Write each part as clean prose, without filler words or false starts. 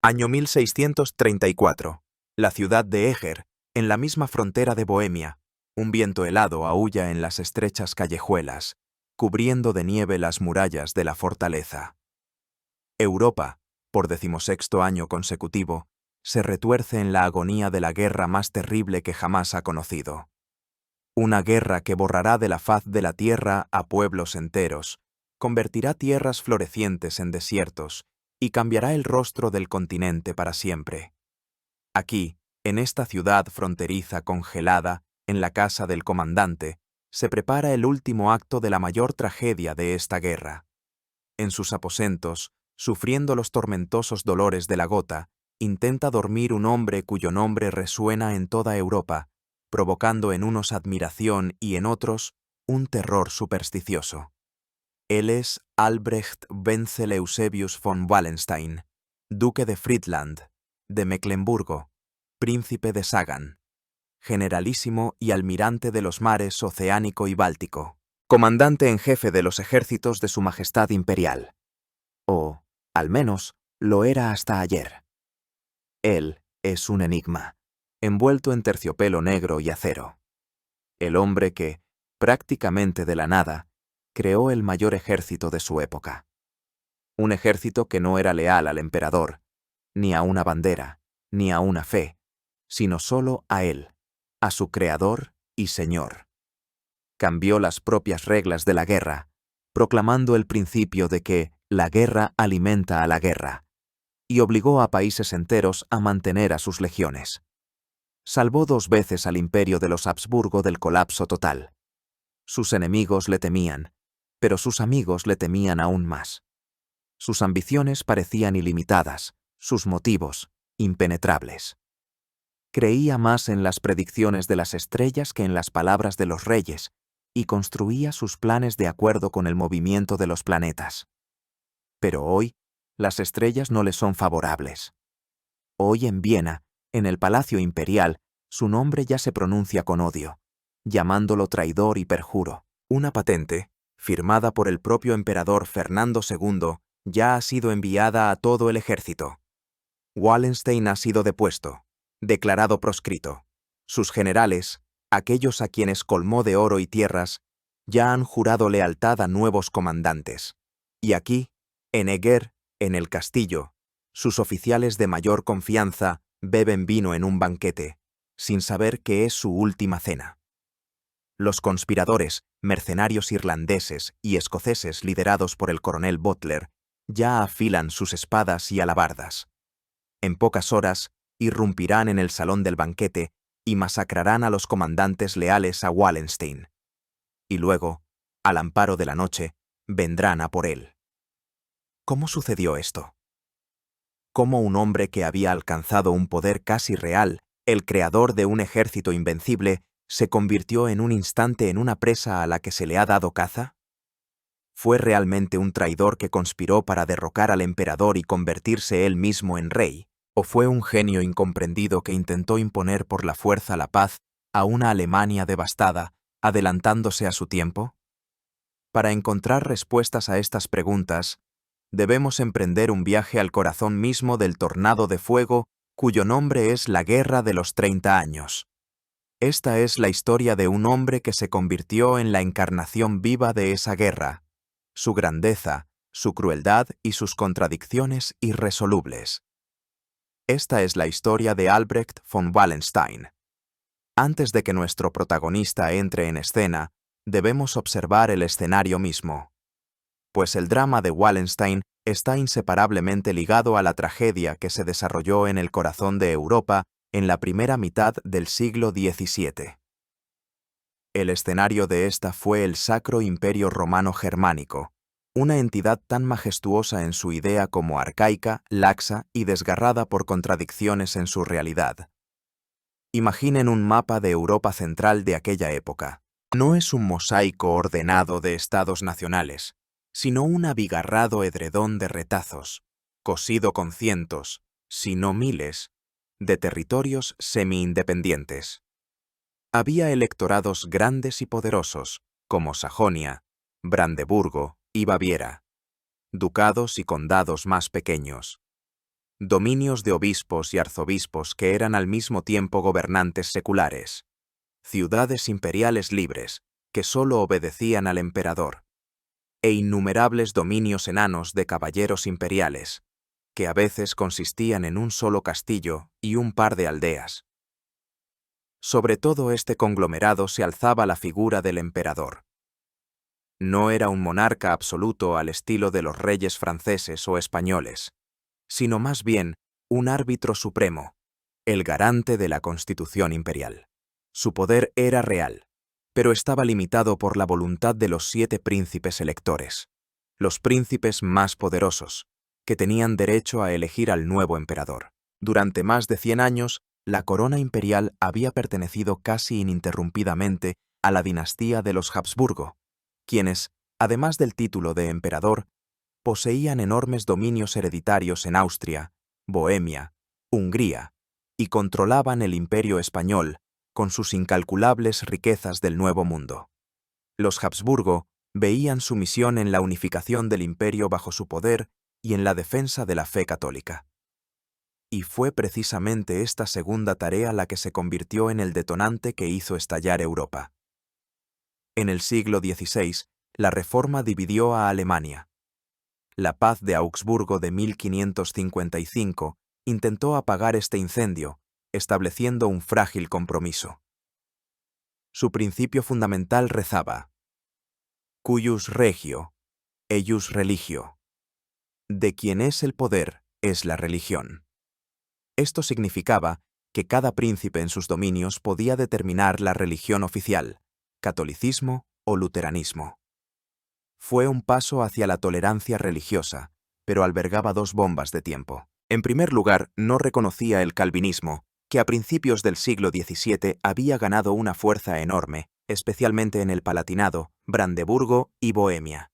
Año 1634. La ciudad de Eger, en la misma frontera de Bohemia. Un viento helado aúlla en las estrechas callejuelas, cubriendo de nieve las murallas de la fortaleza. Europa, por 16º año consecutivo, se retuerce en la agonía de la guerra más terrible que jamás ha conocido. Una guerra que borrará de la faz de la tierra a pueblos enteros, convertirá tierras florecientes en desiertos y cambiará el rostro del continente para siempre. Aquí, en esta ciudad fronteriza congelada, en la casa del comandante, se prepara el último acto de la mayor tragedia de esta guerra. En sus aposentos, sufriendo los tormentosos dolores de la gota, intenta dormir un hombre cuyo nombre resuena en toda Europa, provocando en unos admiración y en otros un terror supersticioso. Él es Albrecht Wenzel Eusebius von Wallenstein, duque de Friedland, de Mecklemburgo, príncipe de Sagan, generalísimo y almirante de los mares Oceánico y Báltico, comandante en jefe de los ejércitos de Su Majestad Imperial. O, al menos, lo era hasta ayer. Él es un enigma, envuelto en terciopelo negro y acero. El hombre que, prácticamente de la nada, creó el mayor ejército de su época. Un ejército que no era leal al emperador, ni a una bandera, ni a una fe, sino solo a él, a su creador y señor. Cambió las propias reglas de la guerra, proclamando el principio de que la guerra alimenta a la guerra, y obligó a países enteros a mantener a sus legiones. Salvó 2 veces al imperio de los Habsburgo del colapso total. Sus enemigos le temían, pero sus amigos le temían aún más. Sus ambiciones parecían ilimitadas, sus motivos impenetrables. Creía más en las predicciones de las estrellas que en las palabras de los reyes, y construía sus planes de acuerdo con el movimiento de los planetas. Pero hoy, las estrellas no le son favorables. Hoy en Viena, en el Palacio Imperial, su nombre ya se pronuncia con odio, llamándolo traidor y perjuro. Una patente, firmada por el propio emperador Fernando II, ya ha sido enviada a todo el ejército. Wallenstein ha sido depuesto, declarado proscrito. Sus generales, aquellos a quienes colmó de oro y tierras, ya han jurado lealtad a nuevos comandantes. Y aquí, en Eger, en el castillo, sus oficiales de mayor confianza beben vino en un banquete, sin saber que es su última cena. Los conspiradores, mercenarios irlandeses y escoceses liderados por el coronel Butler, ya afilan sus espadas y alabardas. En pocas horas, irrumpirán en el salón del banquete y masacrarán a los comandantes leales a Wallenstein. Y luego, al amparo de la noche, vendrán a por él. ¿Cómo sucedió esto? ¿Cómo un hombre que había alcanzado un poder casi real, el creador de un ejército invencible, se convirtió en un instante en una presa a la que se le ha dado caza? ¿Fue realmente un traidor que conspiró para derrocar al emperador y convertirse él mismo en rey? ¿O fue un genio incomprendido que intentó imponer por la fuerza la paz a una Alemania devastada, adelantándose a su tiempo? Para encontrar respuestas a estas preguntas, debemos emprender un viaje al corazón mismo del tornado de fuego cuyo nombre es la Guerra de los 30 años. Esta es la historia de un hombre que se convirtió en la encarnación viva de esa guerra, su grandeza, su crueldad y sus contradicciones irresolubles. Esta es la historia de Albrecht von Wallenstein. Antes de que nuestro protagonista entre en escena, debemos observar el escenario mismo. Pues el drama de Wallenstein está inseparablemente ligado a la tragedia que se desarrolló en el corazón de Europa en la primera mitad del siglo XVII. El escenario de esta fue el Sacro Imperio Romano Germánico, una entidad tan majestuosa en su idea como arcaica, laxa y desgarrada por contradicciones en su realidad. Imaginen un mapa de Europa central de aquella época. No es un mosaico ordenado de estados nacionales, sino un abigarrado edredón de retazos, cosido con cientos, si no miles, de territorios semi-independientes. Había electorados grandes y poderosos, como Sajonia, Brandeburgo y Baviera, ducados y condados más pequeños, dominios de obispos y arzobispos que eran al mismo tiempo gobernantes seculares, ciudades imperiales libres que solo obedecían al emperador, e innumerables dominios enanos de caballeros imperiales, que a veces consistían en un solo castillo y un par de aldeas. Sobre todo este conglomerado se alzaba la figura del emperador. No era un monarca absoluto al estilo de los reyes franceses o españoles, sino más bien un árbitro supremo, el garante de la Constitución imperial. Su poder era real, pero estaba limitado por la voluntad de los 7 príncipes electores, los príncipes más poderosos, que tenían derecho a elegir al nuevo emperador. Durante más de 100 años, la corona imperial había pertenecido casi ininterrumpidamente a la dinastía de los Habsburgo, quienes, además del título de emperador, poseían enormes dominios hereditarios en Austria, Bohemia, Hungría, y controlaban el imperio español con sus incalculables riquezas del Nuevo Mundo. Los Habsburgo veían su misión en la unificación del imperio bajo su poder y en la defensa de la fe católica. Y fue precisamente esta segunda tarea la que se convirtió en el detonante que hizo estallar Europa. En el siglo XVI, la Reforma dividió a Alemania. La Paz de Augsburgo de 1555 intentó apagar este incendio, estableciendo un frágil compromiso. Su principio fundamental rezaba: cuius regio, eius religio. De quien es el poder, es la religión. Esto significaba que cada príncipe en sus dominios podía determinar la religión oficial, catolicismo o luteranismo. Fue un paso hacia la tolerancia religiosa, pero albergaba 2 bombas de tiempo. En primer lugar, no reconocía el calvinismo, que a principios del siglo XVII había ganado una fuerza enorme, especialmente en el Palatinado, Brandeburgo y Bohemia.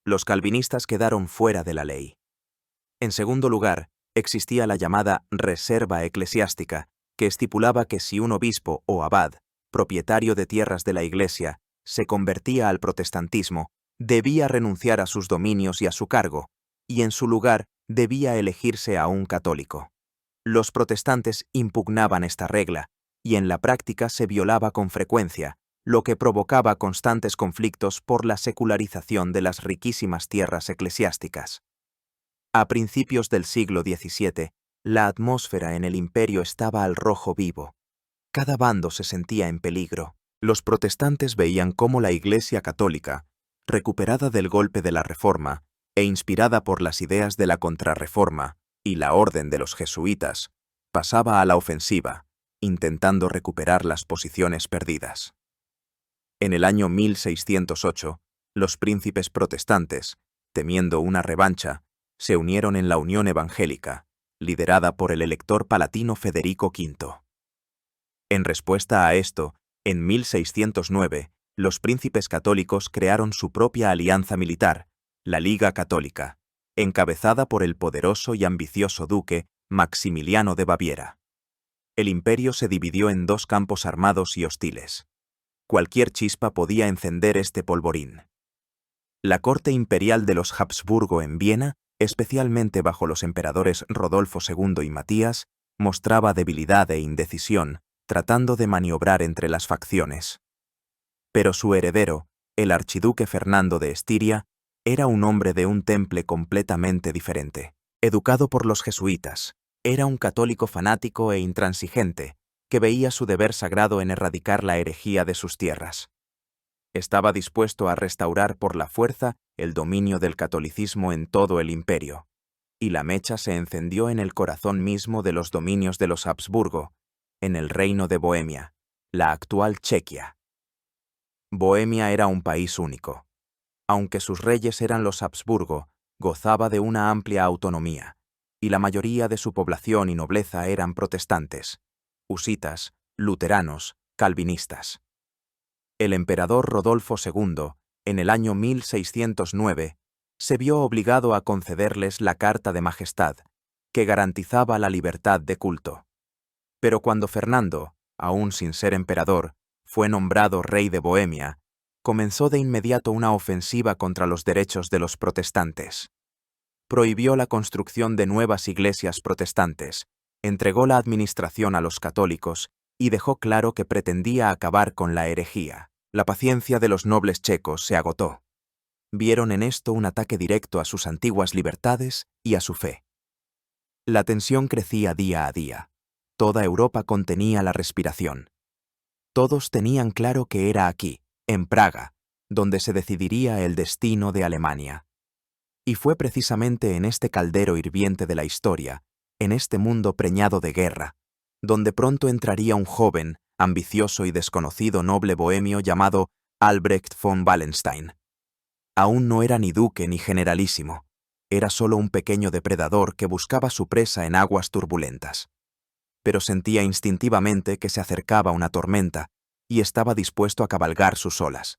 Los calvinistas quedaron fuera de la ley. En segundo lugar, existía la llamada reserva eclesiástica, que estipulaba que si un obispo o abad, propietario de tierras de la Iglesia, se convertía al protestantismo, debía renunciar a sus dominios y a su cargo, y en su lugar debía elegirse a un católico. Los protestantes impugnaban esta regla, y en la práctica se violaba con frecuencia, lo que provocaba constantes conflictos por la secularización de las riquísimas tierras eclesiásticas. A principios del siglo XVII, la atmósfera en el imperio estaba al rojo vivo. Cada bando se sentía en peligro. Los protestantes veían cómo la Iglesia católica, recuperada del golpe de la Reforma e inspirada por las ideas de la Contrarreforma y la Orden de los Jesuitas, pasaba a la ofensiva, intentando recuperar las posiciones perdidas. En el año 1608, los príncipes protestantes, temiendo una revancha, se unieron en la Unión Evangélica, liderada por el elector palatino Federico V. En respuesta a esto, en 1609, los príncipes católicos crearon su propia alianza militar, la Liga Católica, encabezada por el poderoso y ambicioso duque Maximiliano de Baviera. El imperio se dividió en 2 campos armados y hostiles. Cualquier chispa podía encender este polvorín. La corte imperial de los Habsburgo en Viena, especialmente bajo los emperadores Rodolfo II y Matías, mostraba debilidad e indecisión, tratando de maniobrar entre las facciones. Pero su heredero, el archiduque Fernando de Estiria, era un hombre de un temple completamente diferente. Educado por los jesuitas, era un católico fanático e intransigente, que veía su deber sagrado en erradicar la herejía de sus tierras. Estaba dispuesto a restaurar por la fuerza el dominio del catolicismo en todo el imperio, y la mecha se encendió en el corazón mismo de los dominios de los Habsburgo, en el reino de Bohemia, la actual Chequia. Bohemia era un país único. Aunque sus reyes eran los Habsburgo, gozaba de una amplia autonomía, y la mayoría de su población y nobleza eran protestantes, husitas, luteranos, calvinistas. El emperador Rodolfo II, en el año 1609, se vio obligado a concederles la Carta de Majestad, que garantizaba la libertad de culto. Pero cuando Fernando, aún sin ser emperador, fue nombrado rey de Bohemia, comenzó de inmediato una ofensiva contra los derechos de los protestantes. prohibió la construcción de nuevas iglesias protestantes, entregó la administración a los católicos y dejó claro que pretendía acabar con la herejía. La paciencia de los nobles checos se agotó. Vieron en esto un ataque directo a sus antiguas libertades y a su fe. La tensión crecía día a día. Toda Europa contenía la respiración. Todos tenían claro que era aquí, en Praga, donde se decidiría el destino de Alemania. Y fue precisamente en este caldero hirviente de la historia, en este mundo preñado de guerra, donde pronto entraría un joven, ambicioso y desconocido noble bohemio llamado Albrecht von Wallenstein. Aún no era ni duque ni generalísimo, era solo un pequeño depredador que buscaba su presa en aguas turbulentas. Pero sentía instintivamente que se acercaba una tormenta y estaba dispuesto a cabalgar sus olas.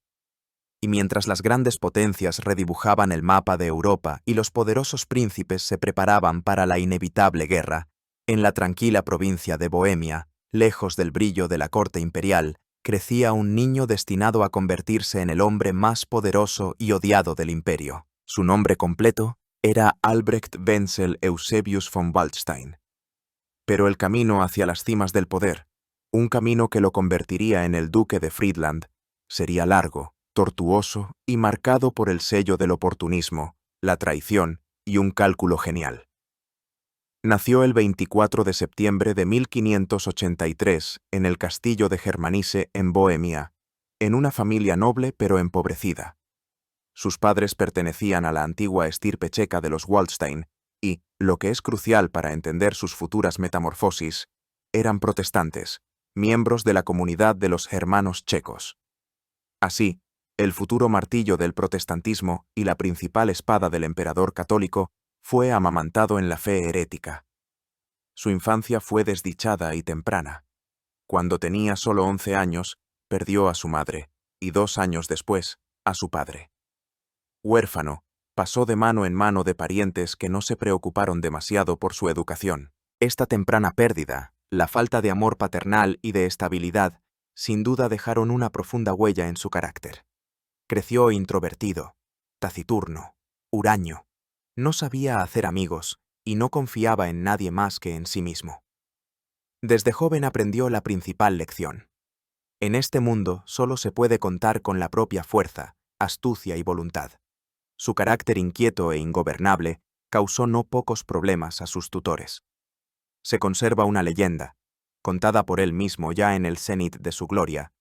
Y mientras las grandes potencias redibujaban el mapa de Europa y los poderosos príncipes se preparaban para la inevitable guerra, en la tranquila provincia de Bohemia, lejos del brillo de la corte imperial, crecía un niño destinado a convertirse en el hombre más poderoso y odiado del imperio. Su nombre completo era Albrecht Wenzel Eusebius von Waldstein. Pero el camino hacia las cimas del poder, un camino que lo convertiría en el duque de Friedland, sería largo, tortuoso y marcado por el sello del oportunismo, la traición y un cálculo genial. Nació el 24 de septiembre de 1583 en el castillo de Germanice, en Bohemia, en una familia noble pero empobrecida. Sus padres pertenecían a la antigua estirpe checa de los Waldstein y, lo que es crucial para entender sus futuras metamorfosis, eran protestantes, miembros de la comunidad de los hermanos checos. Así, el futuro martillo del protestantismo y la principal espada del emperador católico fue amamantado en la fe herética. Su infancia fue desdichada y temprana. Cuando tenía solo 11 años, perdió a su madre, y 2 años después, a su padre. Huérfano, pasó de mano en mano de parientes que no se preocuparon demasiado por su educación. Esta temprana pérdida, la falta de amor paternal y de estabilidad, sin duda dejaron una profunda huella en su carácter. Creció introvertido, taciturno, huraño. No sabía hacer amigos y no confiaba en nadie más que en sí mismo. Desde joven aprendió la principal lección. En este mundo solo se puede contar con la propia fuerza, astucia y voluntad. Su carácter inquieto e ingobernable causó no pocos problemas a sus tutores. Se conserva una leyenda, contada por él mismo ya en el cenit de su gloria,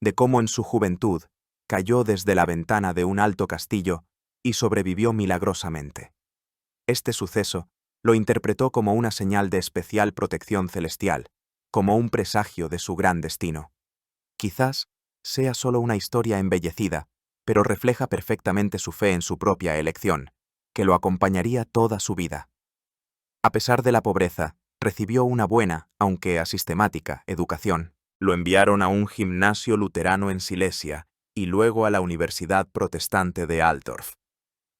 de cómo en su juventud cayó desde la ventana de un alto castillo y sobrevivió milagrosamente. Este suceso lo interpretó como una señal de especial protección celestial, como un presagio de su gran destino. Quizás sea solo una historia embellecida, pero refleja perfectamente su fe en su propia elección, que lo acompañaría toda su vida. A pesar de la pobreza, recibió una buena, aunque asistemática, educación. Lo enviaron a un gimnasio luterano en Silesia y luego a la Universidad Protestante de Altdorf.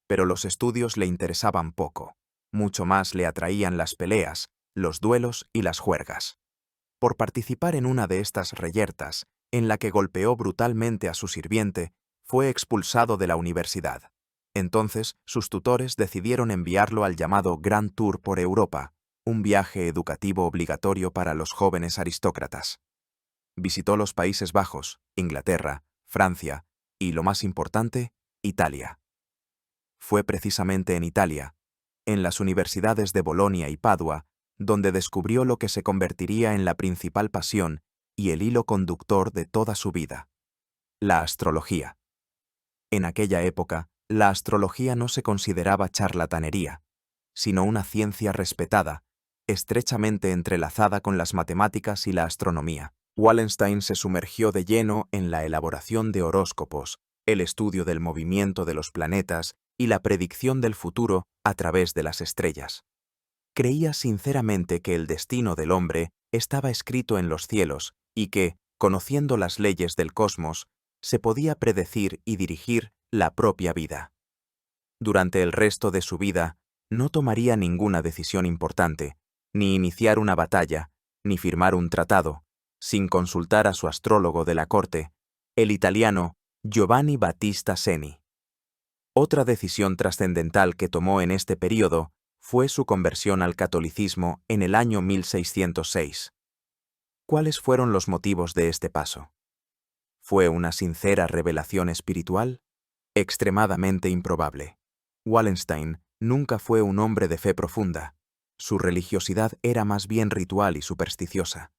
Pero los estudios le interesaban poco. Mucho más le atraían las peleas, los duelos y las juergas. Por participar en una de estas reyertas, en la que golpeó brutalmente a su sirviente, fue expulsado de la universidad. Entonces, sus tutores decidieron enviarlo al llamado Grand Tour por Europa, un viaje educativo obligatorio para los jóvenes aristócratas. Visitó los Países Bajos, Inglaterra, Francia y, lo más importante, Italia. Fue precisamente en Italia, en las universidades de Bolonia y Padua, donde descubrió lo que se convertiría en la principal pasión y el hilo conductor de toda su vida: la astrología. En aquella época, la astrología no se consideraba charlatanería, sino una ciencia respetada, estrechamente entrelazada con las matemáticas y la astronomía. Wallenstein se sumergió de lleno en la elaboración de horóscopos, el estudio del movimiento de los planetas y la predicción del futuro a través de las estrellas. Creía sinceramente que el destino del hombre estaba escrito en los cielos y que, conociendo las leyes del cosmos, se podía predecir y dirigir la propia vida. Durante el resto de su vida, no tomaría ninguna decisión importante, ni iniciar una batalla, ni firmar un tratado, sin consultar a su astrólogo de la corte, el italiano Giovanni Battista Ceni. Otra decisión trascendental que tomó en este período fue su conversión al catolicismo en el año 1606. ¿Cuáles fueron los motivos de este paso? ¿Fue una sincera revelación espiritual? Extremadamente improbable. Wallenstein nunca fue un hombre de fe profunda. Su religiosidad era más bien ritual y supersticiosa.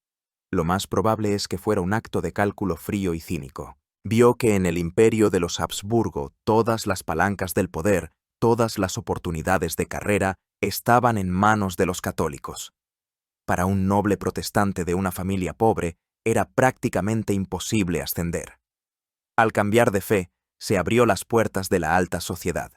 Lo más probable es que fuera un acto de cálculo frío y cínico. Vio que en el imperio de los Habsburgo todas las palancas del poder, todas las oportunidades de carrera, estaban en manos de los católicos. Para un noble protestante de una familia pobre, era prácticamente imposible ascender. Al cambiar de fe, se abrió las puertas de la alta sociedad.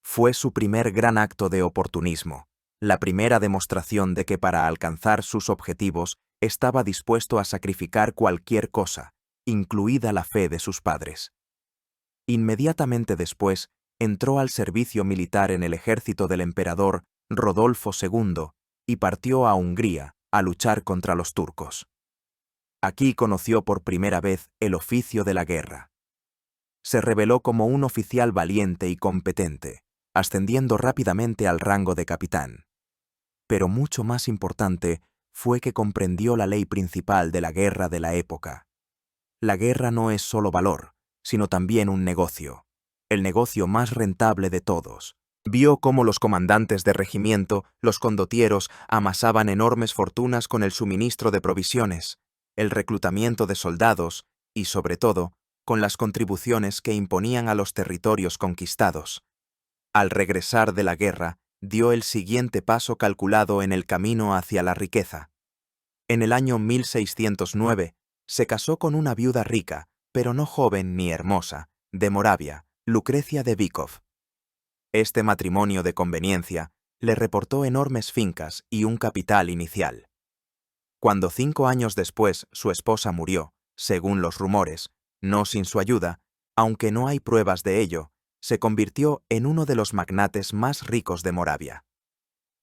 Fue su primer gran acto de oportunismo, la primera demostración de que para alcanzar sus objetivos estaba dispuesto a sacrificar cualquier cosa, incluida la fe de sus padres. Inmediatamente después, entró al servicio militar en el ejército del emperador Rodolfo II y partió a Hungría a luchar contra los turcos. Aquí conoció por primera vez el oficio de la guerra. Se reveló como un oficial valiente y competente, ascendiendo rápidamente al rango de capitán. Pero mucho más importante fue que comprendió la ley principal de la guerra de la época. La guerra no es solo valor, sino también un negocio, el negocio más rentable de todos. Vio cómo los comandantes de regimiento, los condotieros, amasaban enormes fortunas con el suministro de provisiones, el reclutamiento de soldados y, sobre todo, con las contribuciones que imponían a los territorios conquistados. Al regresar de la guerra, dio el siguiente paso calculado en el camino hacia la riqueza. En el año 1609, se casó con una viuda rica, pero no joven ni hermosa, de Moravia, Lucrecia de Víkov. Este matrimonio de conveniencia le reportó enormes fincas y un capital inicial. Cuando 5 años después su esposa murió, según los rumores, no sin su ayuda, aunque no hay pruebas de ello, se convirtió en uno de los magnates más ricos de Moravia.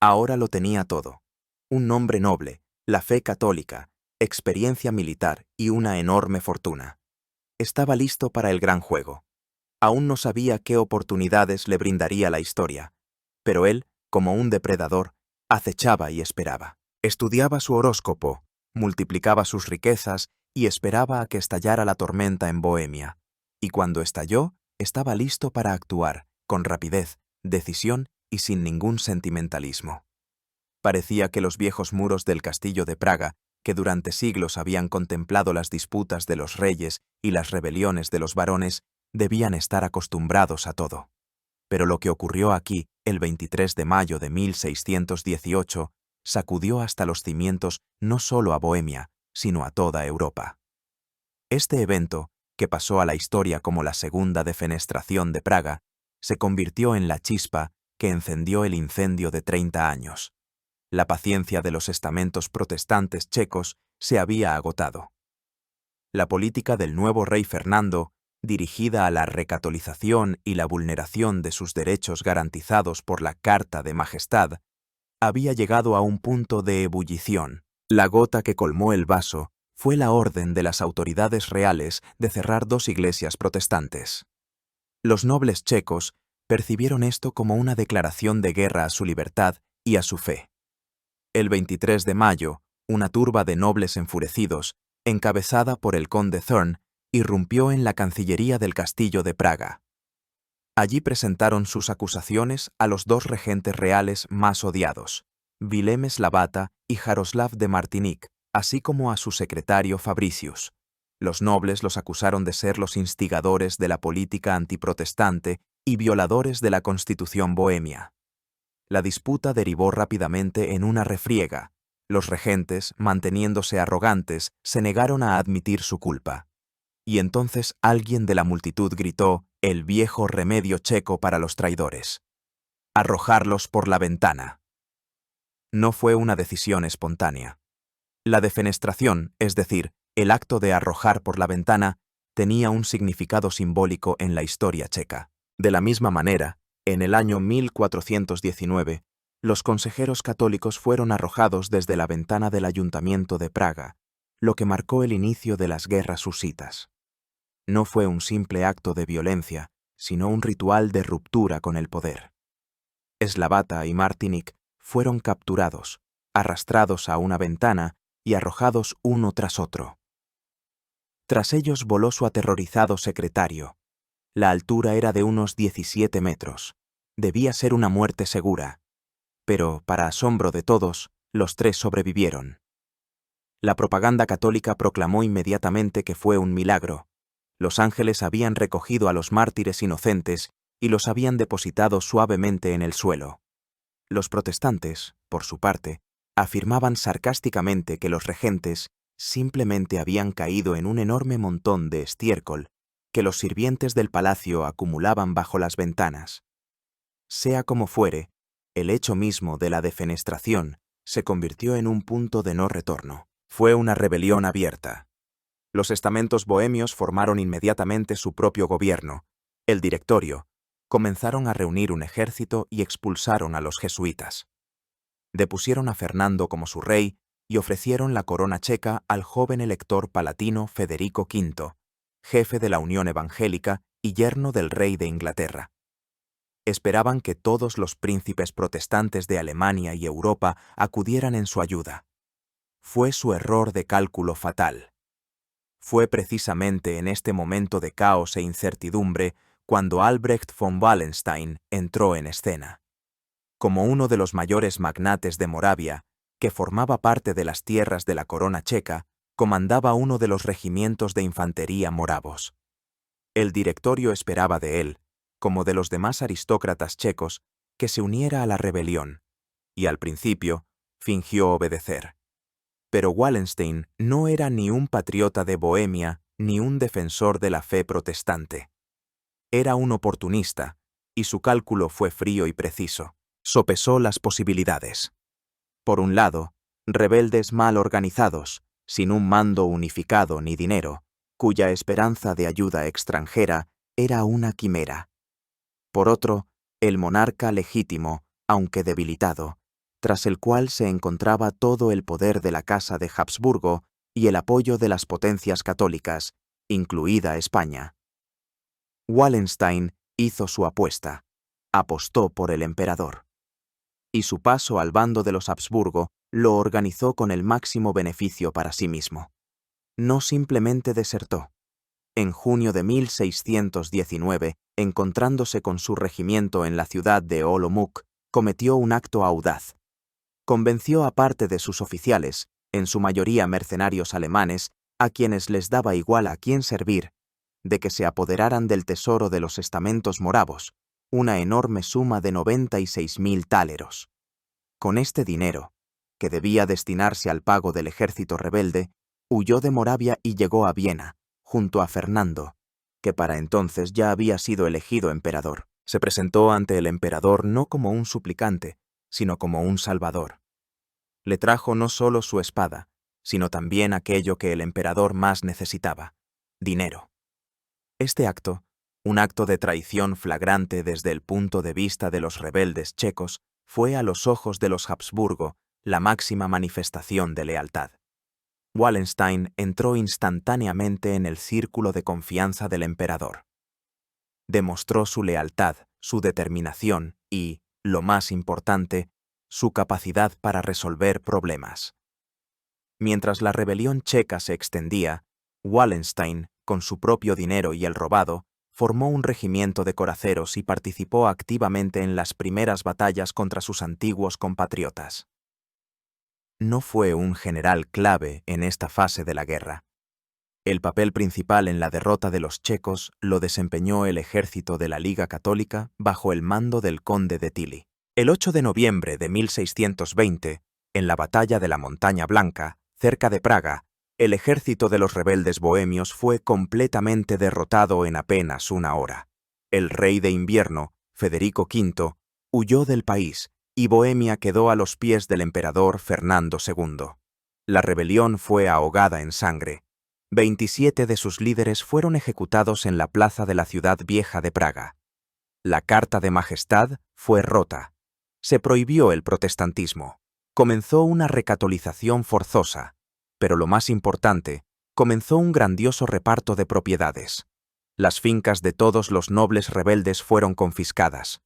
Ahora lo tenía todo: un nombre noble, la fe católica, experiencia militar y una enorme fortuna. Estaba listo para el gran juego. Aún no sabía qué oportunidades le brindaría la historia, pero él, como un depredador, acechaba y esperaba. Estudiaba su horóscopo, multiplicaba sus riquezas y esperaba a que estallara la tormenta en Bohemia. Y cuando estalló, estaba listo para actuar, con rapidez, decisión y sin ningún sentimentalismo. Parecía que los viejos muros del castillo de Praga, que durante siglos habían contemplado las disputas de los reyes y las rebeliones de los varones, debían estar acostumbrados a todo. Pero lo que ocurrió aquí, el 23 de mayo de 1618, sacudió hasta los cimientos no solo a Bohemia, sino a toda Europa. Este evento, que pasó a la historia como la segunda defenestración de Praga, se convirtió en la chispa que encendió el incendio de 30 años. La paciencia de los estamentos protestantes checos se había agotado. La política del nuevo rey Fernando, dirigida a la recatolización y la vulneración de sus derechos garantizados por la Carta de Majestad, había llegado a un punto de ebullición. La gota que colmó el vaso fue la orden de las autoridades reales de cerrar 2 iglesias protestantes. Los nobles checos percibieron esto como una declaración de guerra a su libertad y a su fe. El 23 de mayo, una turba de nobles enfurecidos, encabezada por el conde Thurn, irrumpió en la Cancillería del Castillo de Praga. Allí presentaron sus acusaciones a los 2 regentes reales más odiados, Willem Slavata y Jaroslav de Martinic, así como a su secretario Fabricius. Los nobles los acusaron de ser los instigadores de la política antiprotestante y violadores de la Constitución bohemia. La disputa derivó rápidamente en una refriega. Los regentes, manteniéndose arrogantes, se negaron a admitir su culpa. Y entonces alguien de la multitud gritó el viejo remedio checo para los traidores: arrojarlos por la ventana. No fue una decisión espontánea. La defenestración, es decir, el acto de arrojar por la ventana, tenía un significado simbólico en la historia checa. De la misma manera, en el año 1419, los consejeros católicos fueron arrojados desde la ventana del ayuntamiento de Praga, lo que marcó el inicio de las guerras husitas. No fue un simple acto de violencia, sino un ritual de ruptura con el poder. Slavata y Martinic fueron capturados, arrastrados a una ventana y arrojados uno tras otro. Tras ellos voló su aterrorizado secretario. La altura era de unos 17 metros. Debía ser una muerte segura. Pero, para asombro de todos, los tres sobrevivieron. La propaganda católica proclamó inmediatamente que fue un milagro. Los ángeles habían recogido a los mártires inocentes y los habían depositado suavemente en el suelo. Los protestantes, por su parte, afirmaban sarcásticamente que los regentes simplemente habían caído en un enorme montón de estiércol que los sirvientes del palacio acumulaban bajo las ventanas. Sea como fuere, el hecho mismo de la defenestración se convirtió en un punto de no retorno. Fue una rebelión abierta. Los estamentos bohemios formaron inmediatamente su propio gobierno, el Directorio, comenzaron a reunir un ejército y expulsaron a los jesuitas. Depusieron a Fernando como su rey y ofrecieron la corona checa al joven elector palatino Federico V, jefe de la Unión Evangélica y yerno del rey de Inglaterra. Esperaban que todos los príncipes protestantes de Alemania y Europa acudieran en su ayuda. Fue su error de cálculo fatal. Fue precisamente en este momento de caos e incertidumbre cuando Albrecht von Wallenstein entró en escena. Como uno de los mayores magnates de Moravia, que formaba parte de las tierras de la corona checa, comandaba uno de los regimientos de infantería moravos. El Directorio esperaba de él, como de los demás aristócratas checos, que se uniera a la rebelión, y al principio fingió obedecer. Pero Wallenstein no era ni un patriota de Bohemia ni un defensor de la fe protestante. Era un oportunista, y su cálculo fue frío y preciso. Sopesó las posibilidades. Por un lado, rebeldes mal organizados, sin un mando unificado ni dinero, cuya esperanza de ayuda extranjera era una quimera. Por otro, el monarca legítimo, aunque debilitado, tras el cual se encontraba todo el poder de la Casa de Habsburgo y el apoyo de las potencias católicas, incluida España. Wallenstein hizo su apuesta, apostó por el emperador. Y su paso al bando de los Habsburgo lo organizó con el máximo beneficio para sí mismo. No simplemente desertó. En junio de 1619, encontrándose con su regimiento en la ciudad de Olomouc, cometió un acto audaz. Convenció a parte de sus oficiales, en su mayoría mercenarios alemanes, a quienes les daba igual a quién servir, de que se apoderaran del tesoro de los estamentos moravos, una enorme suma de 96.000 táleros. Con este dinero, que debía destinarse al pago del ejército rebelde, huyó de Moravia y llegó a Viena, junto a Fernando, que para entonces ya había sido elegido emperador. Se presentó ante el emperador no como un suplicante, sino como un salvador. Le trajo no solo su espada, sino también aquello que el emperador más necesitaba: dinero. Este acto, un acto de traición flagrante desde el punto de vista de los rebeldes checos, fue a los ojos de los Habsburgo la máxima manifestación de lealtad. Wallenstein entró instantáneamente en el círculo de confianza del emperador. Demostró su lealtad, su determinación y, lo más importante, su capacidad para resolver problemas. Mientras la rebelión checa se extendía, Wallenstein, con su propio dinero y el robado, formó un regimiento de coraceros y participó activamente en las primeras batallas contra sus antiguos compatriotas. No fue un general clave en esta fase de la guerra. El papel principal en la derrota de los checos lo desempeñó el ejército de la Liga Católica bajo el mando del conde de Tilly. El 8 de noviembre de 1620, en la batalla de la Montaña Blanca, cerca de Praga, el ejército de los rebeldes bohemios fue completamente derrotado en apenas una hora. El rey de invierno, Federico V, huyó del país y Bohemia quedó a los pies del emperador Fernando II. La rebelión fue ahogada en sangre. 27 de sus líderes fueron ejecutados en la plaza de la ciudad vieja de Praga. La Carta de Majestad fue rota. Se prohibió el protestantismo. Comenzó una recatolización forzosa, pero lo más importante, comenzó un grandioso reparto de propiedades. Las fincas de todos los nobles rebeldes fueron confiscadas,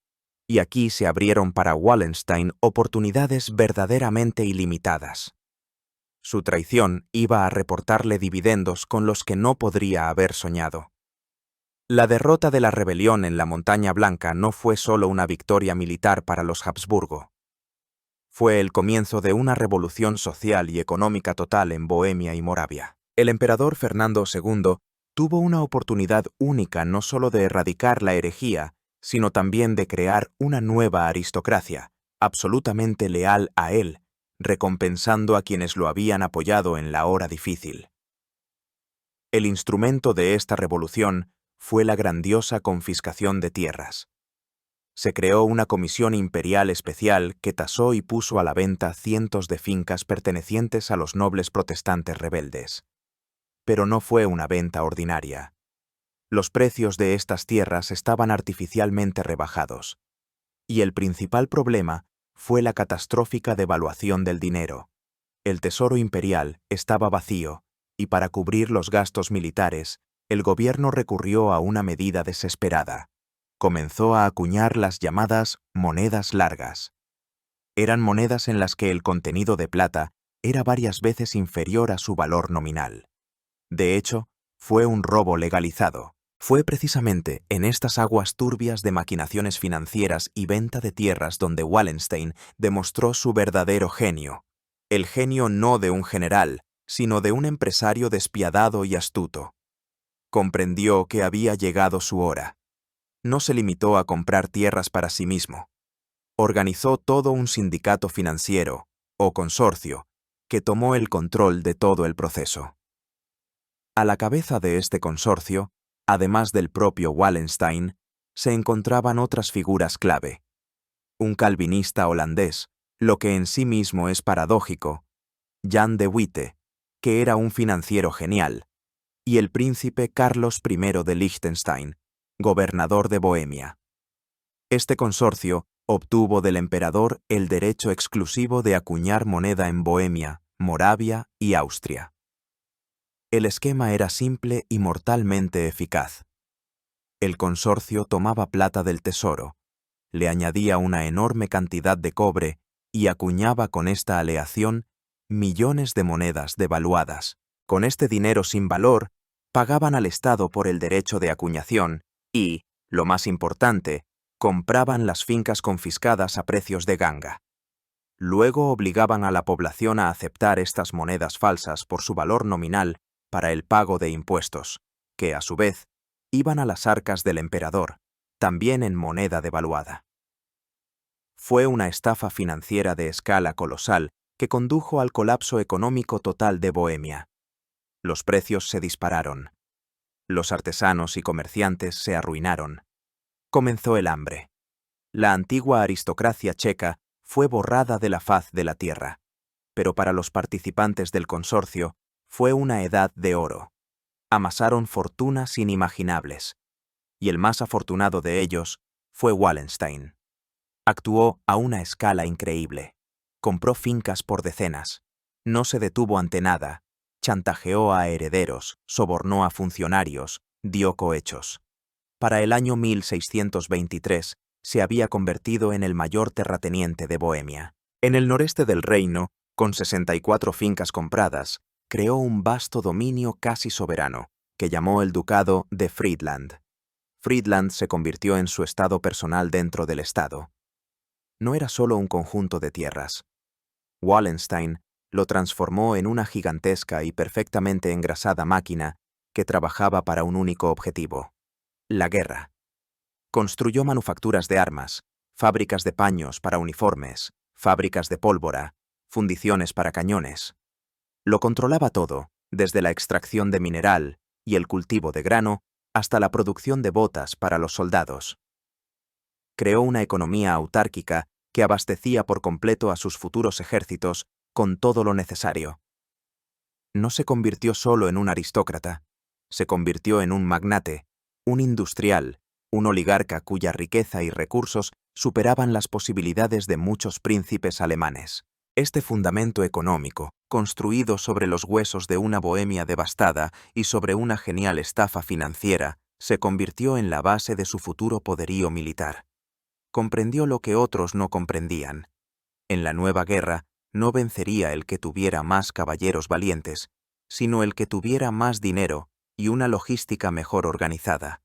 y aquí se abrieron para Wallenstein oportunidades verdaderamente ilimitadas. Su traición iba a reportarle dividendos con los que no podría haber soñado. La derrota de la rebelión en la Montaña Blanca no fue solo una victoria militar para los Habsburgo. Fue el comienzo de una revolución social y económica total en Bohemia y Moravia. El emperador Fernando II tuvo una oportunidad única no solo de erradicar la herejía, sino también de crear una nueva aristocracia, absolutamente leal a él, recompensando a quienes lo habían apoyado en la hora difícil. El instrumento de esta revolución fue la grandiosa confiscación de tierras. Se creó una comisión imperial especial que tasó y puso a la venta cientos de fincas pertenecientes a los nobles protestantes rebeldes. Pero no fue una venta ordinaria. Los precios de estas tierras estaban artificialmente rebajados. Y el principal problema fue la catastrófica devaluación del dinero. El tesoro imperial estaba vacío, y para cubrir los gastos militares, el gobierno recurrió a una medida desesperada. Comenzó a acuñar las llamadas monedas largas. Eran monedas en las que el contenido de plata era varias veces inferior a su valor nominal. De hecho, fue un robo legalizado. Fue precisamente en estas aguas turbias de maquinaciones financieras y venta de tierras donde Wallenstein demostró su verdadero genio. El genio no de un general, sino de un empresario despiadado y astuto. Comprendió que había llegado su hora. No se limitó a comprar tierras para sí mismo. Organizó todo un sindicato financiero, o consorcio, que tomó el control de todo el proceso. A la cabeza de este consorcio, además del propio Wallenstein, se encontraban otras figuras clave. Un calvinista holandés, lo que en sí mismo es paradójico, Jan de Witte, que era un financiero genial, y el príncipe Carlos I de Liechtenstein, gobernador de Bohemia. Este consorcio obtuvo del emperador el derecho exclusivo de acuñar moneda en Bohemia, Moravia y Austria. El esquema era simple y mortalmente eficaz. El consorcio tomaba plata del tesoro, le añadía una enorme cantidad de cobre y acuñaba con esta aleación millones de monedas devaluadas. Con este dinero sin valor, pagaban al Estado por el derecho de acuñación y, lo más importante, compraban las fincas confiscadas a precios de ganga. Luego obligaban a la población a aceptar estas monedas falsas por su valor nominal para el pago de impuestos, que, a su vez, iban a las arcas del emperador, también en moneda devaluada. Fue una estafa financiera de escala colosal que condujo al colapso económico total de Bohemia. Los precios se dispararon. Los artesanos y comerciantes se arruinaron. Comenzó el hambre. La antigua aristocracia checa fue borrada de la faz de la tierra, pero para los participantes del consorcio fue una edad de oro. Amasaron fortunas inimaginables, y el más afortunado de ellos fue Wallenstein. Actuó a una escala increíble. Compró fincas por decenas. No se detuvo ante nada. Chantajeó a herederos, sobornó a funcionarios, dio cohechos. Para el año 1623 se había convertido en el mayor terrateniente de Bohemia. En el noreste del reino, con 64 fincas compradas, creó un vasto dominio casi soberano, que llamó el Ducado de Friedland. Friedland se convirtió en su estado personal dentro del estado. No era solo un conjunto de tierras. Wallenstein lo transformó en una gigantesca y perfectamente engrasada máquina que trabajaba para un único objetivo: la guerra. Construyó manufacturas de armas, fábricas de paños para uniformes, fábricas de pólvora, fundiciones para cañones. Lo controlaba todo, desde la extracción de mineral y el cultivo de grano hasta la producción de botas para los soldados. Creó una economía autárquica que abastecía por completo a sus futuros ejércitos con todo lo necesario. No se convirtió solo en un aristócrata, se convirtió en un magnate, un industrial, un oligarca cuya riqueza y recursos superaban las posibilidades de muchos príncipes alemanes. Este fundamento económico, construido sobre los huesos de una Bohemia devastada y sobre una genial estafa financiera, se convirtió en la base de su futuro poderío militar. Comprendió lo que otros no comprendían. En la nueva guerra no vencería el que tuviera más caballeros valientes, sino el que tuviera más dinero y una logística mejor organizada.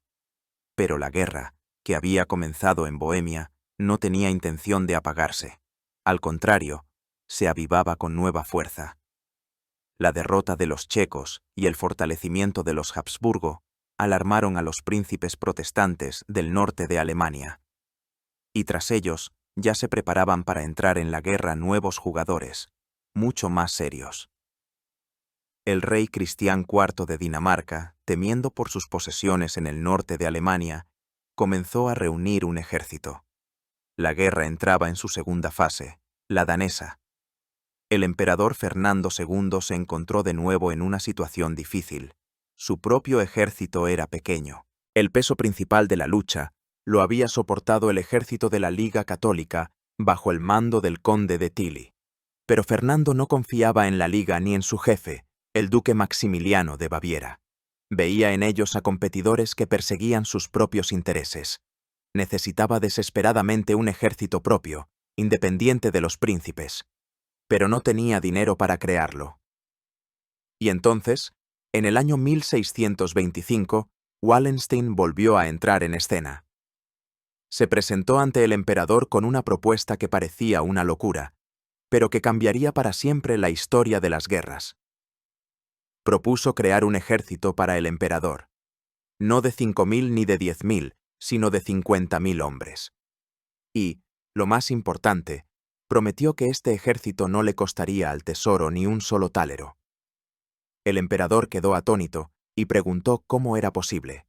Pero la guerra, que había comenzado en Bohemia, no tenía intención de apagarse. Al contrario, se avivaba con nueva fuerza. La derrota de los checos y el fortalecimiento de los Habsburgo alarmaron a los príncipes protestantes del norte de Alemania. Y tras ellos, ya se preparaban para entrar en la guerra nuevos jugadores, mucho más serios. El rey Cristián IV de Dinamarca, temiendo por sus posesiones en el norte de Alemania, comenzó a reunir un ejército. La guerra entraba en su segunda fase, la danesa. El emperador Fernando II se encontró de nuevo en una situación difícil. Su propio ejército era pequeño. El peso principal de la lucha lo había soportado el ejército de la Liga Católica bajo el mando del conde de Tilly. Pero Fernando no confiaba en la Liga ni en su jefe, el duque Maximiliano de Baviera. Veía en ellos a competidores que perseguían sus propios intereses. Necesitaba desesperadamente un ejército propio, independiente de los príncipes, pero no tenía dinero para crearlo. Y entonces, en el año 1625, Wallenstein volvió a entrar en escena. Se presentó ante el emperador con una propuesta que parecía una locura, pero que cambiaría para siempre la historia de las guerras. Propuso crear un ejército para el emperador, no de 5.000 ni de 10.000, sino de 50.000 hombres. Y, lo más importante, prometió que este ejército no le costaría al tesoro ni un solo tálero. El emperador quedó atónito y preguntó cómo era posible.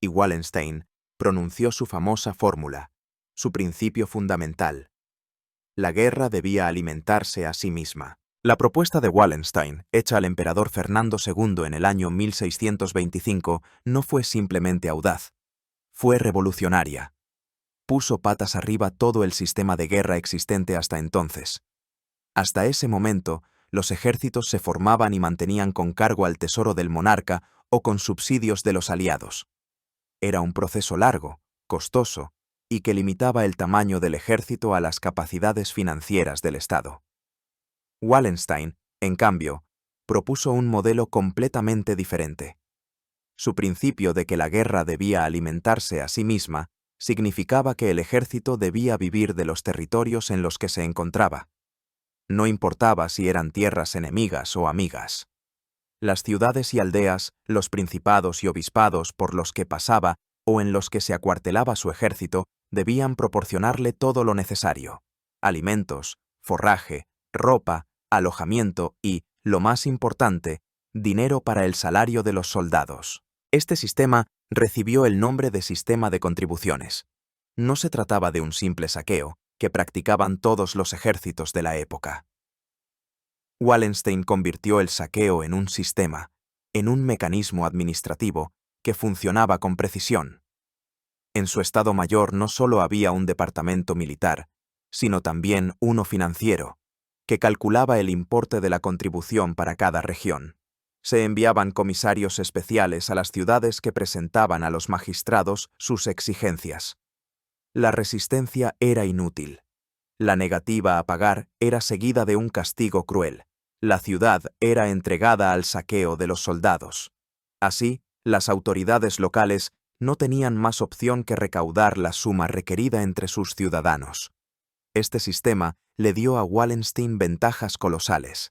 Y Wallenstein pronunció su famosa fórmula, su principio fundamental. La guerra debía alimentarse a sí misma. La propuesta de Wallenstein, hecha al emperador Fernando II en el año 1625, no fue simplemente audaz, fue revolucionaria. Puso patas arriba todo el sistema de guerra existente hasta entonces. Hasta ese momento, los ejércitos se formaban y mantenían con cargo al tesoro del monarca o con subsidios de los aliados. Era un proceso largo, costoso, y que limitaba el tamaño del ejército a las capacidades financieras del Estado. Wallenstein, en cambio, propuso un modelo completamente diferente. Su principio de que la guerra debía alimentarse a sí misma significaba que el ejército debía vivir de los territorios en los que se encontraba. No importaba si eran tierras enemigas o amigas. Las ciudades y aldeas, los principados y obispados por los que pasaba o en los que se acuartelaba su ejército, debían proporcionarle todo lo necesario: alimentos, forraje, ropa, alojamiento y, lo más importante, dinero para el salario de los soldados. Este sistema recibió el nombre de sistema de contribuciones. No se trataba de un simple saqueo que practicaban todos los ejércitos de la época. Wallenstein convirtió el saqueo en un sistema, en un mecanismo administrativo que funcionaba con precisión. En su Estado Mayor no solo había un departamento militar, sino también uno financiero, que calculaba el importe de la contribución para cada región. Se enviaban comisarios especiales a las ciudades que presentaban a los magistrados sus exigencias. La resistencia era inútil. La negativa a pagar era seguida de un castigo cruel. La ciudad era entregada al saqueo de los soldados. Así, las autoridades locales no tenían más opción que recaudar la suma requerida entre sus ciudadanos. Este sistema le dio a Wallenstein ventajas colosales.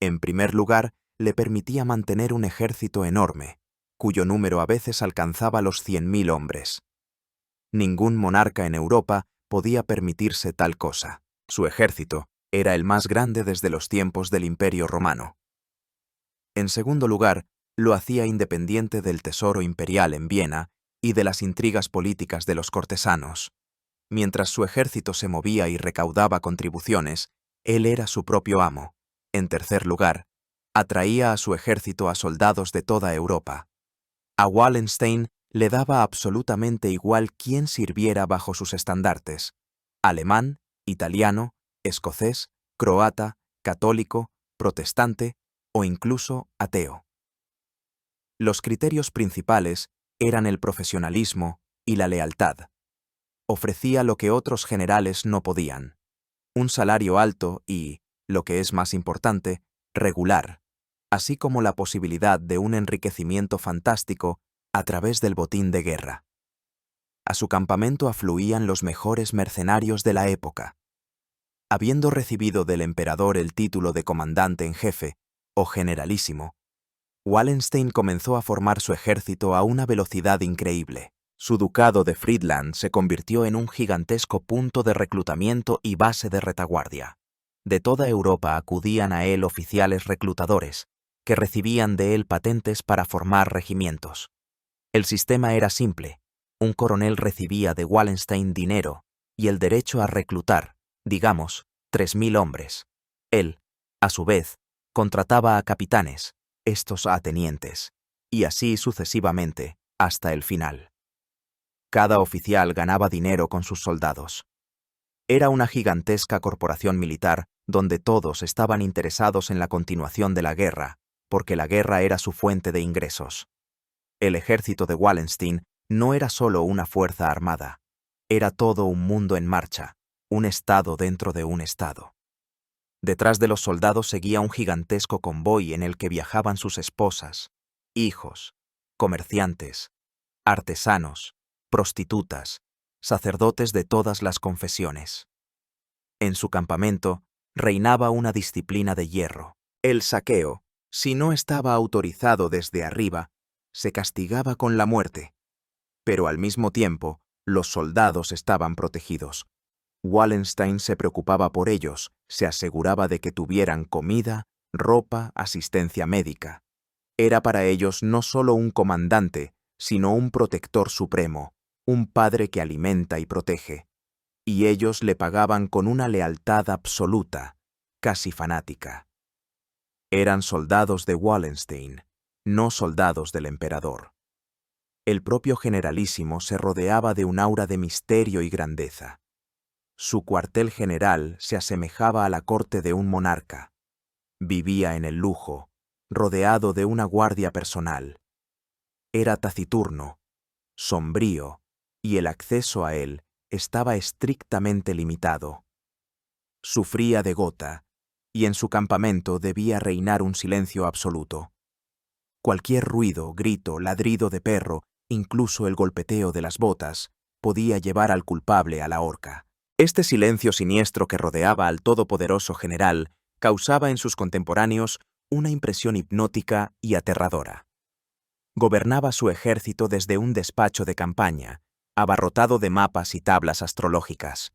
En primer lugar, le permitía mantener un ejército enorme, cuyo número a veces alcanzaba los 100.000 hombres. Ningún monarca en Europa podía permitirse tal cosa. Su ejército era el más grande desde los tiempos del Imperio Romano. En segundo lugar, lo hacía independiente del tesoro imperial en Viena y de las intrigas políticas de los cortesanos. Mientras su ejército se movía y recaudaba contribuciones, él era su propio amo. En tercer lugar, atraía a su ejército a soldados de toda Europa. A Wallenstein le daba absolutamente igual quién sirviera bajo sus estandartes: alemán, italiano, escocés, croata, católico, protestante o incluso ateo. Los criterios principales eran el profesionalismo y la lealtad. Ofrecía lo que otros generales no podían: un salario alto y, lo que es más importante, regular, así como la posibilidad de un enriquecimiento fantástico a través del botín de guerra. A su campamento afluían los mejores mercenarios de la época. Habiendo recibido del emperador el título de comandante en jefe, o generalísimo, Wallenstein comenzó a formar su ejército a una velocidad increíble. Su ducado de Friedland se convirtió en un gigantesco punto de reclutamiento y base de retaguardia. De toda Europa acudían a él oficiales reclutadores, que recibían de él patentes para formar regimientos. El sistema era simple: un coronel recibía de Wallenstein dinero y el derecho a reclutar, digamos, 3.000 hombres. Él, a su vez, contrataba a capitanes, estos a tenientes, y así sucesivamente, hasta el final. Cada oficial ganaba dinero con sus soldados. Era una gigantesca corporación militar donde todos estaban interesados en la continuación de la guerra, porque la guerra era su fuente de ingresos. El ejército de Wallenstein no era solo una fuerza armada, era todo un mundo en marcha, un estado dentro de un estado. Detrás de los soldados seguía un gigantesco convoy en el que viajaban sus esposas, hijos, comerciantes, artesanos, prostitutas, sacerdotes de todas las confesiones. En su campamento reinaba una disciplina de hierro. El saqueo, si no estaba autorizado desde arriba, se castigaba con la muerte. Pero al mismo tiempo, los soldados estaban protegidos. Wallenstein se preocupaba por ellos, se aseguraba de que tuvieran comida, ropa, asistencia médica. Era para ellos no solo un comandante, sino un protector supremo, un padre que alimenta y protege. Y ellos le pagaban con una lealtad absoluta, casi fanática. Eran soldados de Wallenstein, no soldados del emperador. El propio generalísimo se rodeaba de un aura de misterio y grandeza. Su cuartel general se asemejaba a la corte de un monarca. Vivía en el lujo, rodeado de una guardia personal. Era taciturno, sombrío, y el acceso a él estaba estrictamente limitado. Sufría de gota, y en su campamento debía reinar un silencio absoluto. Cualquier ruido, grito, ladrido de perro, incluso el golpeteo de las botas, podía llevar al culpable a la horca. Este silencio siniestro que rodeaba al todopoderoso general causaba en sus contemporáneos una impresión hipnótica y aterradora. Gobernaba su ejército desde un despacho de campaña, abarrotado de mapas y tablas astrológicas.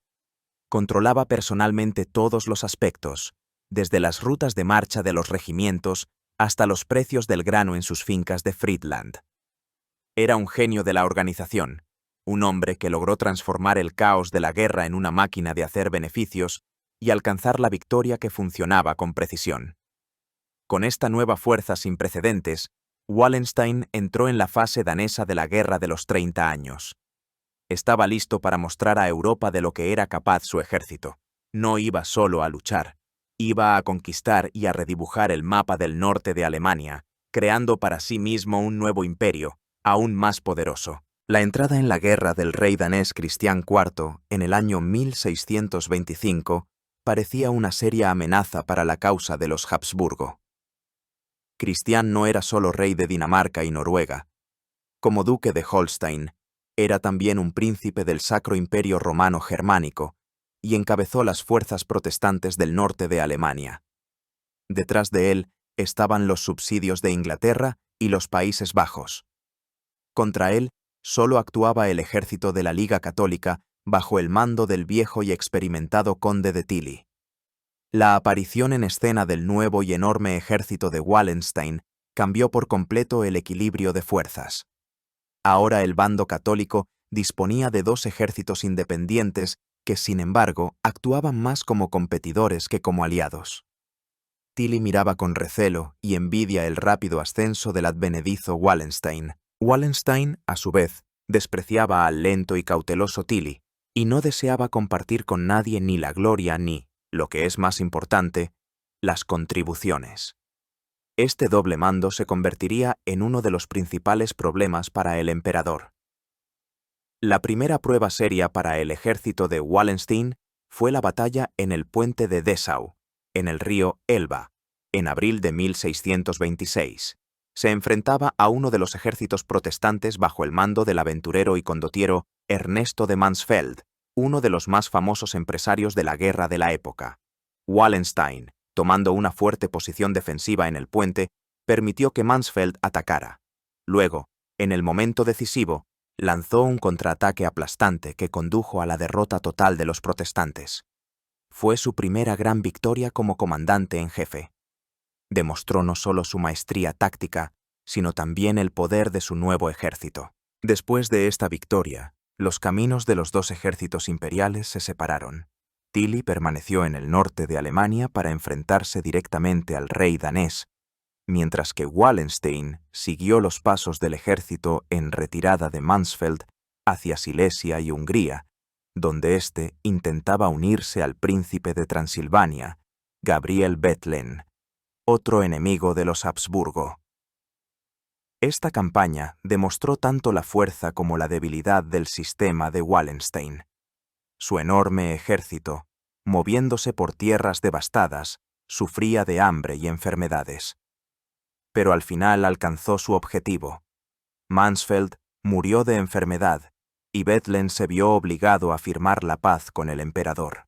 Controlaba personalmente todos los aspectos, desde las rutas de marcha de los regimientos hasta los precios del grano en sus fincas de Friedland. Era un genio de la organización, un hombre que logró transformar el caos de la guerra en una máquina de hacer beneficios y alcanzar la victoria que funcionaba con precisión. Con esta nueva fuerza sin precedentes, Wallenstein entró en la fase danesa de la Guerra de los 30 años. Estaba listo para mostrar a Europa de lo que era capaz su ejército. No iba solo a luchar, iba a conquistar y a redibujar el mapa del norte de Alemania, creando para sí mismo un nuevo imperio, aún más poderoso. La entrada en la guerra del rey danés Cristián IV en el año 1625 parecía una seria amenaza para la causa de los Habsburgo. Cristián no era solo rey de Dinamarca y Noruega. Como duque de Holstein, era también un príncipe del Sacro Imperio Romano Germánico y encabezó las fuerzas protestantes del norte de Alemania. Detrás de él estaban los subsidios de Inglaterra y los Países Bajos. Contra él solo actuaba el ejército de la Liga Católica bajo el mando del viejo y experimentado conde de Tilly. La aparición en escena del nuevo y enorme ejército de Wallenstein cambió por completo el equilibrio de fuerzas. Ahora el bando católico disponía de dos ejércitos independientes que, sin embargo, actuaban más como competidores que como aliados. Tilly miraba con recelo y envidia el rápido ascenso del advenedizo Wallenstein. Wallenstein, a su vez, despreciaba al lento y cauteloso Tilly y no deseaba compartir con nadie ni la gloria ni, lo que es más importante, las contribuciones. Este doble mando se convertiría en uno de los principales problemas para el emperador. La primera prueba seria para el ejército de Wallenstein fue la batalla en el puente de Dessau, en el río Elba, en abril de 1626. Se enfrentaba a uno de los ejércitos protestantes bajo el mando del aventurero y condottiero Ernesto de Mansfeld, uno de los más famosos empresarios de la guerra de la época. Wallenstein, tomando una fuerte posición defensiva en el puente, permitió que Mansfeld atacara. Luego, en el momento decisivo, lanzó un contraataque aplastante que condujo a la derrota total de los protestantes. Fue su primera gran victoria como comandante en jefe. Demostró no solo su maestría táctica, sino también el poder de su nuevo ejército. Después de esta victoria, los caminos de los dos ejércitos imperiales se separaron. Tilly permaneció en el norte de Alemania para enfrentarse directamente al rey danés, mientras que Wallenstein siguió los pasos del ejército en retirada de Mansfeld hacia Silesia y Hungría, donde éste intentaba unirse al príncipe de Transilvania, Gabriel Bethlen, otro enemigo de los Habsburgo. Esta campaña demostró tanto la fuerza como la debilidad del sistema de Wallenstein. Su enorme ejército, moviéndose por tierras devastadas, sufría de hambre y enfermedades. Pero al final alcanzó su objetivo. Mansfeld murió de enfermedad y Bethlen se vio obligado a firmar la paz con el emperador.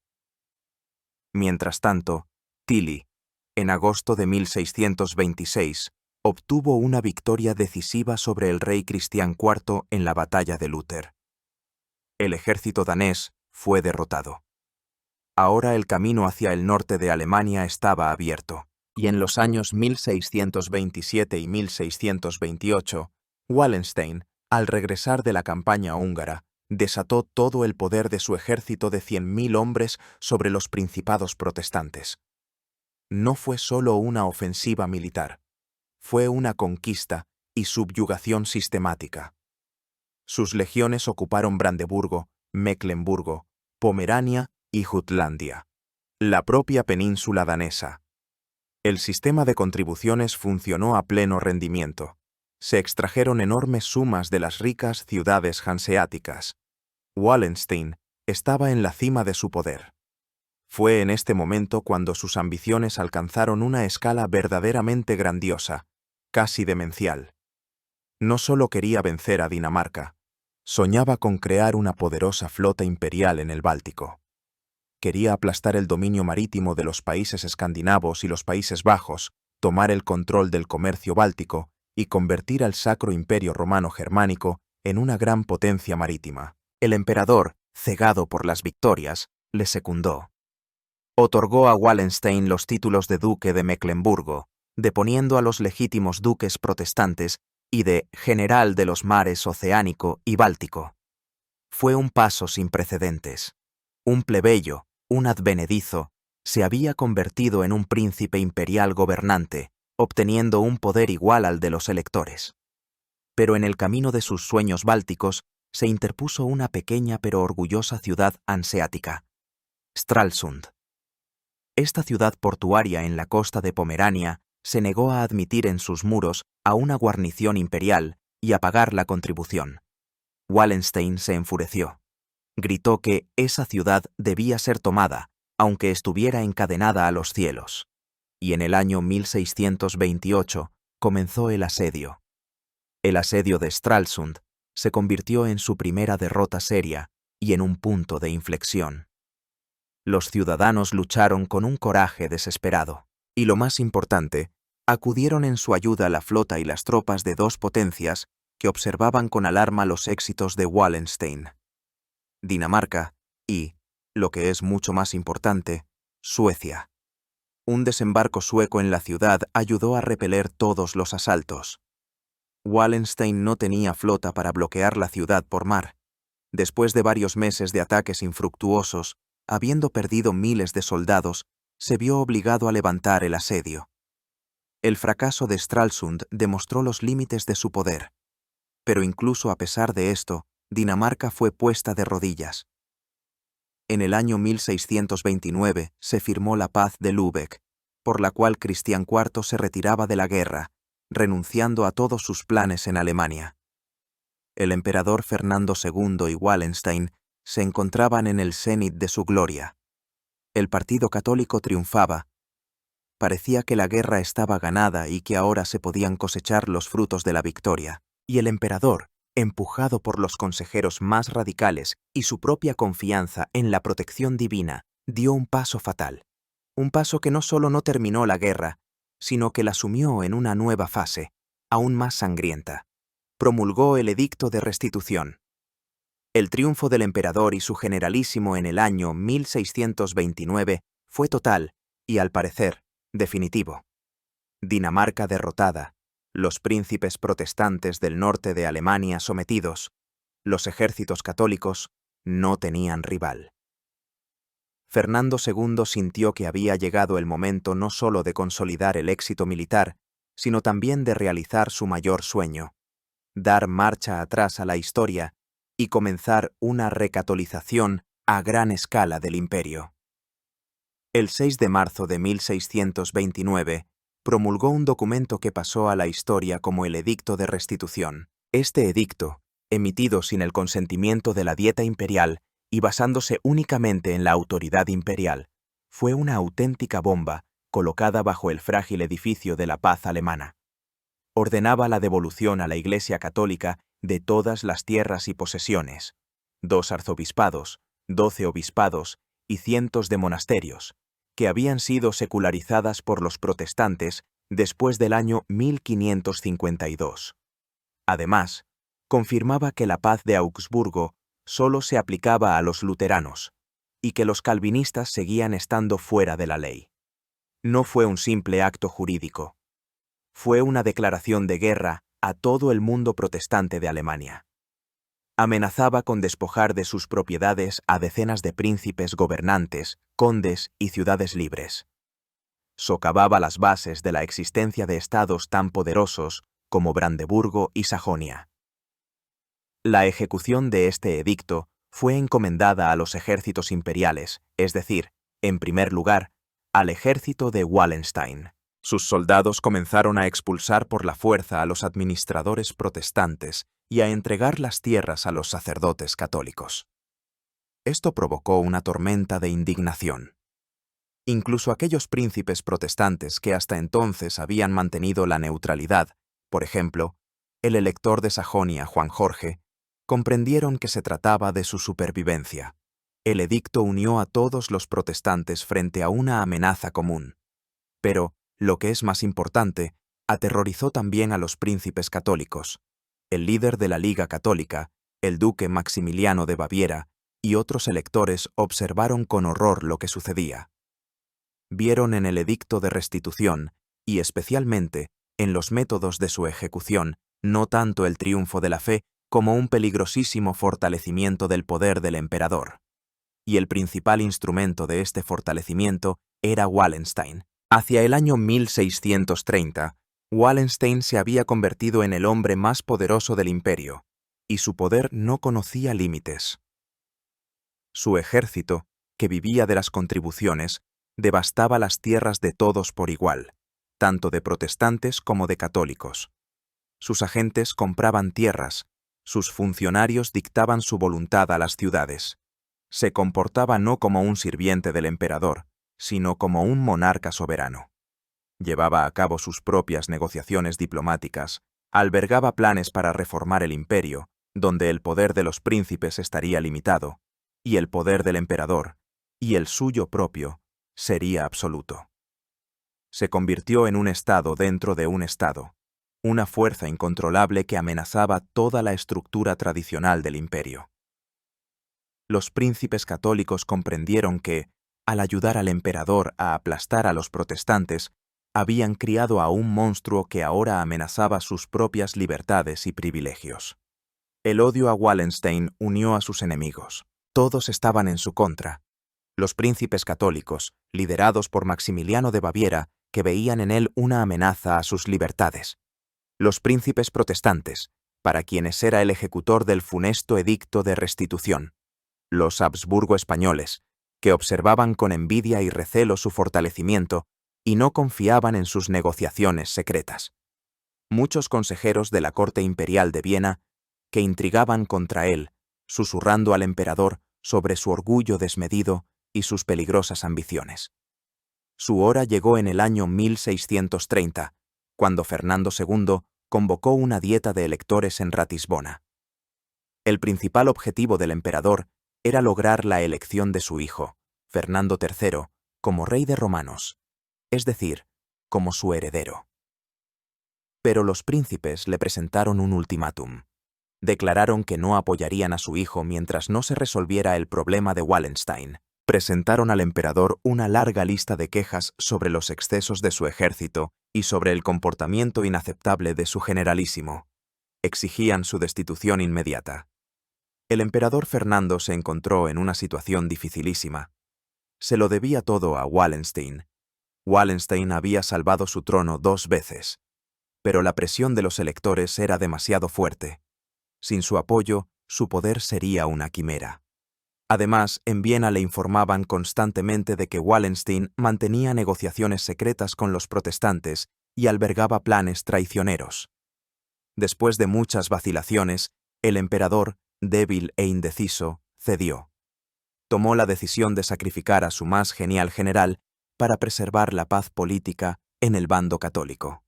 Mientras tanto, Tilly, en agosto de 1626, obtuvo una victoria decisiva sobre el rey Cristián IV en la batalla de Luther. El ejército danés fue derrotado. Ahora el camino hacia el norte de Alemania estaba abierto, y en los años 1627 y 1628, Wallenstein, al regresar de la campaña húngara, desató todo el poder de su ejército de 100.000 hombres sobre los principados protestantes. No fue solo una ofensiva militar, fue una conquista y subyugación sistemática. Sus legiones ocuparon Brandeburgo, Mecklemburgo, Pomerania y Jutlandia, la propia península danesa. El sistema de contribuciones funcionó a pleno rendimiento. Se extrajeron enormes sumas de las ricas ciudades hanseáticas. Wallenstein estaba en la cima de su poder. Fue en este momento cuando sus ambiciones alcanzaron una escala verdaderamente grandiosa, casi demencial. No solo quería vencer a Dinamarca, soñaba con crear una poderosa flota imperial en el Báltico. Quería aplastar el dominio marítimo de los países escandinavos y los Países Bajos, tomar el control del comercio báltico y convertir al Sacro Imperio Romano Germánico en una gran potencia marítima. El emperador, cegado por las victorias, le secundó. Otorgó a Wallenstein los títulos de duque de Mecklemburgo, deponiendo a los legítimos duques protestantes y de general de los mares Oceánico y Báltico. Fue un paso sin precedentes. Un plebeyo, un advenedizo, se había convertido en un príncipe imperial gobernante, obteniendo un poder igual al de los electores. Pero en el camino de sus sueños bálticos se interpuso una pequeña pero orgullosa ciudad hanseática, Stralsund. Esta ciudad portuaria en la costa de Pomerania se negó a admitir en sus muros a una guarnición imperial y a pagar la contribución. Wallenstein se enfureció. Gritó que esa ciudad debía ser tomada, aunque estuviera encadenada a los cielos. Y en el año 1628 comenzó el asedio. El asedio de Stralsund se convirtió en su primera derrota seria y en un punto de inflexión. Los ciudadanos lucharon con un coraje desesperado, y lo más importante, acudieron en su ayuda la flota y las tropas de dos potencias que observaban con alarma los éxitos de Wallenstein: Dinamarca y, lo que es mucho más importante, Suecia. Un desembarco sueco en la ciudad ayudó a repeler todos los asaltos. Wallenstein no tenía flota para bloquear la ciudad por mar. Después de varios meses de ataques infructuosos, habiendo perdido miles de soldados, se vio obligado a levantar el asedio. El fracaso de Stralsund demostró los límites de su poder. Pero incluso a pesar de esto, Dinamarca fue puesta de rodillas. En el año 1629 se firmó la paz de Lübeck, por la cual Cristián IV se retiraba de la guerra, renunciando a todos sus planes en Alemania. El emperador Fernando II y Wallenstein se encontraban en el cenit de su gloria. El partido católico triunfaba. Parecía que la guerra estaba ganada y que ahora se podían cosechar los frutos de la victoria. Y el emperador, empujado por los consejeros más radicales y su propia confianza en la protección divina, dio un paso fatal. Un paso que no solo no terminó la guerra, sino que la sumió en una nueva fase, aún más sangrienta. Promulgó el Edicto de Restitución. El triunfo del emperador y su generalísimo en el año 1629 fue total y, al parecer, definitivo. Dinamarca derrotada, los príncipes protestantes del norte de Alemania sometidos, los ejércitos católicos no tenían rival. Fernando II sintió que había llegado el momento no solo de consolidar el éxito militar, sino también de realizar su mayor sueño, dar marcha atrás a la historia y comenzar una recatolización a gran escala del imperio. El 6 de marzo de 1629, promulgó un documento que pasó a la historia como el Edicto de Restitución. Este edicto, emitido sin el consentimiento de la Dieta Imperial y basándose únicamente en la autoridad imperial, fue una auténtica bomba colocada bajo el frágil edificio de la paz alemana. Ordenaba la devolución a la Iglesia Católica de todas las tierras y posesiones, 2 arzobispados, 12 obispados y cientos de monasterios, que habían sido secularizadas por los protestantes después del año 1552. Además, confirmaba que la paz de Augsburgo solo se aplicaba a los luteranos y que los calvinistas seguían estando fuera de la ley. No fue un simple acto jurídico. Fue una declaración de guerra a todo el mundo protestante de Alemania. Amenazaba con despojar de sus propiedades a decenas de príncipes gobernantes, condes y ciudades libres. Socavaba las bases de la existencia de estados tan poderosos como Brandeburgo y Sajonia. La ejecución de este edicto fue encomendada a los ejércitos imperiales, es decir, en primer lugar, al ejército de Wallenstein. Sus soldados comenzaron a expulsar por la fuerza a los administradores protestantes y a entregar las tierras a los sacerdotes católicos. Esto provocó una tormenta de indignación. Incluso aquellos príncipes protestantes que hasta entonces habían mantenido la neutralidad, por ejemplo, el elector de Sajonia, Juan Jorge, comprendieron que se trataba de su supervivencia. El edicto unió a todos los protestantes frente a una amenaza común. Pero, lo que es más importante, aterrorizó también a los príncipes católicos. El líder de la Liga Católica, el duque Maximiliano de Baviera, y otros electores observaron con horror lo que sucedía. Vieron en el edicto de restitución, y especialmente en los métodos de su ejecución, no tanto el triunfo de la fe como un peligrosísimo fortalecimiento del poder del emperador. Y el principal instrumento de este fortalecimiento era Wallenstein. Hacia el año 1630, Wallenstein se había convertido en el hombre más poderoso del imperio, y su poder no conocía límites. Su ejército, que vivía de las contribuciones, devastaba las tierras de todos por igual, tanto de protestantes como de católicos. Sus agentes compraban tierras, sus funcionarios dictaban su voluntad a las ciudades. Se comportaba no como un sirviente del emperador, sino como un monarca soberano. Llevaba a cabo sus propias negociaciones diplomáticas, albergaba planes para reformar el imperio, donde el poder de los príncipes estaría limitado, y el poder del emperador, y el suyo propio, sería absoluto. Se convirtió en un estado dentro de un estado, una fuerza incontrolable que amenazaba toda la estructura tradicional del imperio. Los príncipes católicos comprendieron que, al ayudar al emperador a aplastar a los protestantes, habían criado a un monstruo que ahora amenazaba sus propias libertades y privilegios. El odio a Wallenstein unió a sus enemigos. Todos estaban en su contra. Los príncipes católicos, liderados por Maximiliano de Baviera, que veían en él una amenaza a sus libertades. Los príncipes protestantes, para quienes era el ejecutor del funesto edicto de restitución. Los Habsburgo españoles, que observaban con envidia y recelo su fortalecimiento, y no confiaban en sus negociaciones secretas. Muchos consejeros de la corte imperial de Viena que intrigaban contra él, susurrando al emperador sobre su orgullo desmedido y sus peligrosas ambiciones. Su hora llegó en el año 1630, cuando Fernando II convocó una dieta de electores en Ratisbona. El principal objetivo del emperador era lograr la elección de su hijo, Fernando III, como rey de romanos, es decir, como su heredero. Pero los príncipes le presentaron un ultimátum. Declararon que no apoyarían a su hijo mientras no se resolviera el problema de Wallenstein. Presentaron al emperador una larga lista de quejas sobre los excesos de su ejército y sobre el comportamiento inaceptable de su generalísimo. Exigían su destitución inmediata. El emperador Fernando se encontró en una situación dificilísima. Se lo debía todo a Wallenstein. Wallenstein había salvado su trono 2 veces, pero la presión de los electores era demasiado fuerte. Sin su apoyo, su poder sería una quimera. Además, en Viena le informaban constantemente de que Wallenstein mantenía negociaciones secretas con los protestantes y albergaba planes traicioneros. Después de muchas vacilaciones, el emperador, débil e indeciso, cedió. Tomó la decisión de sacrificar a su más genial general para preservar la paz política en el bando católico.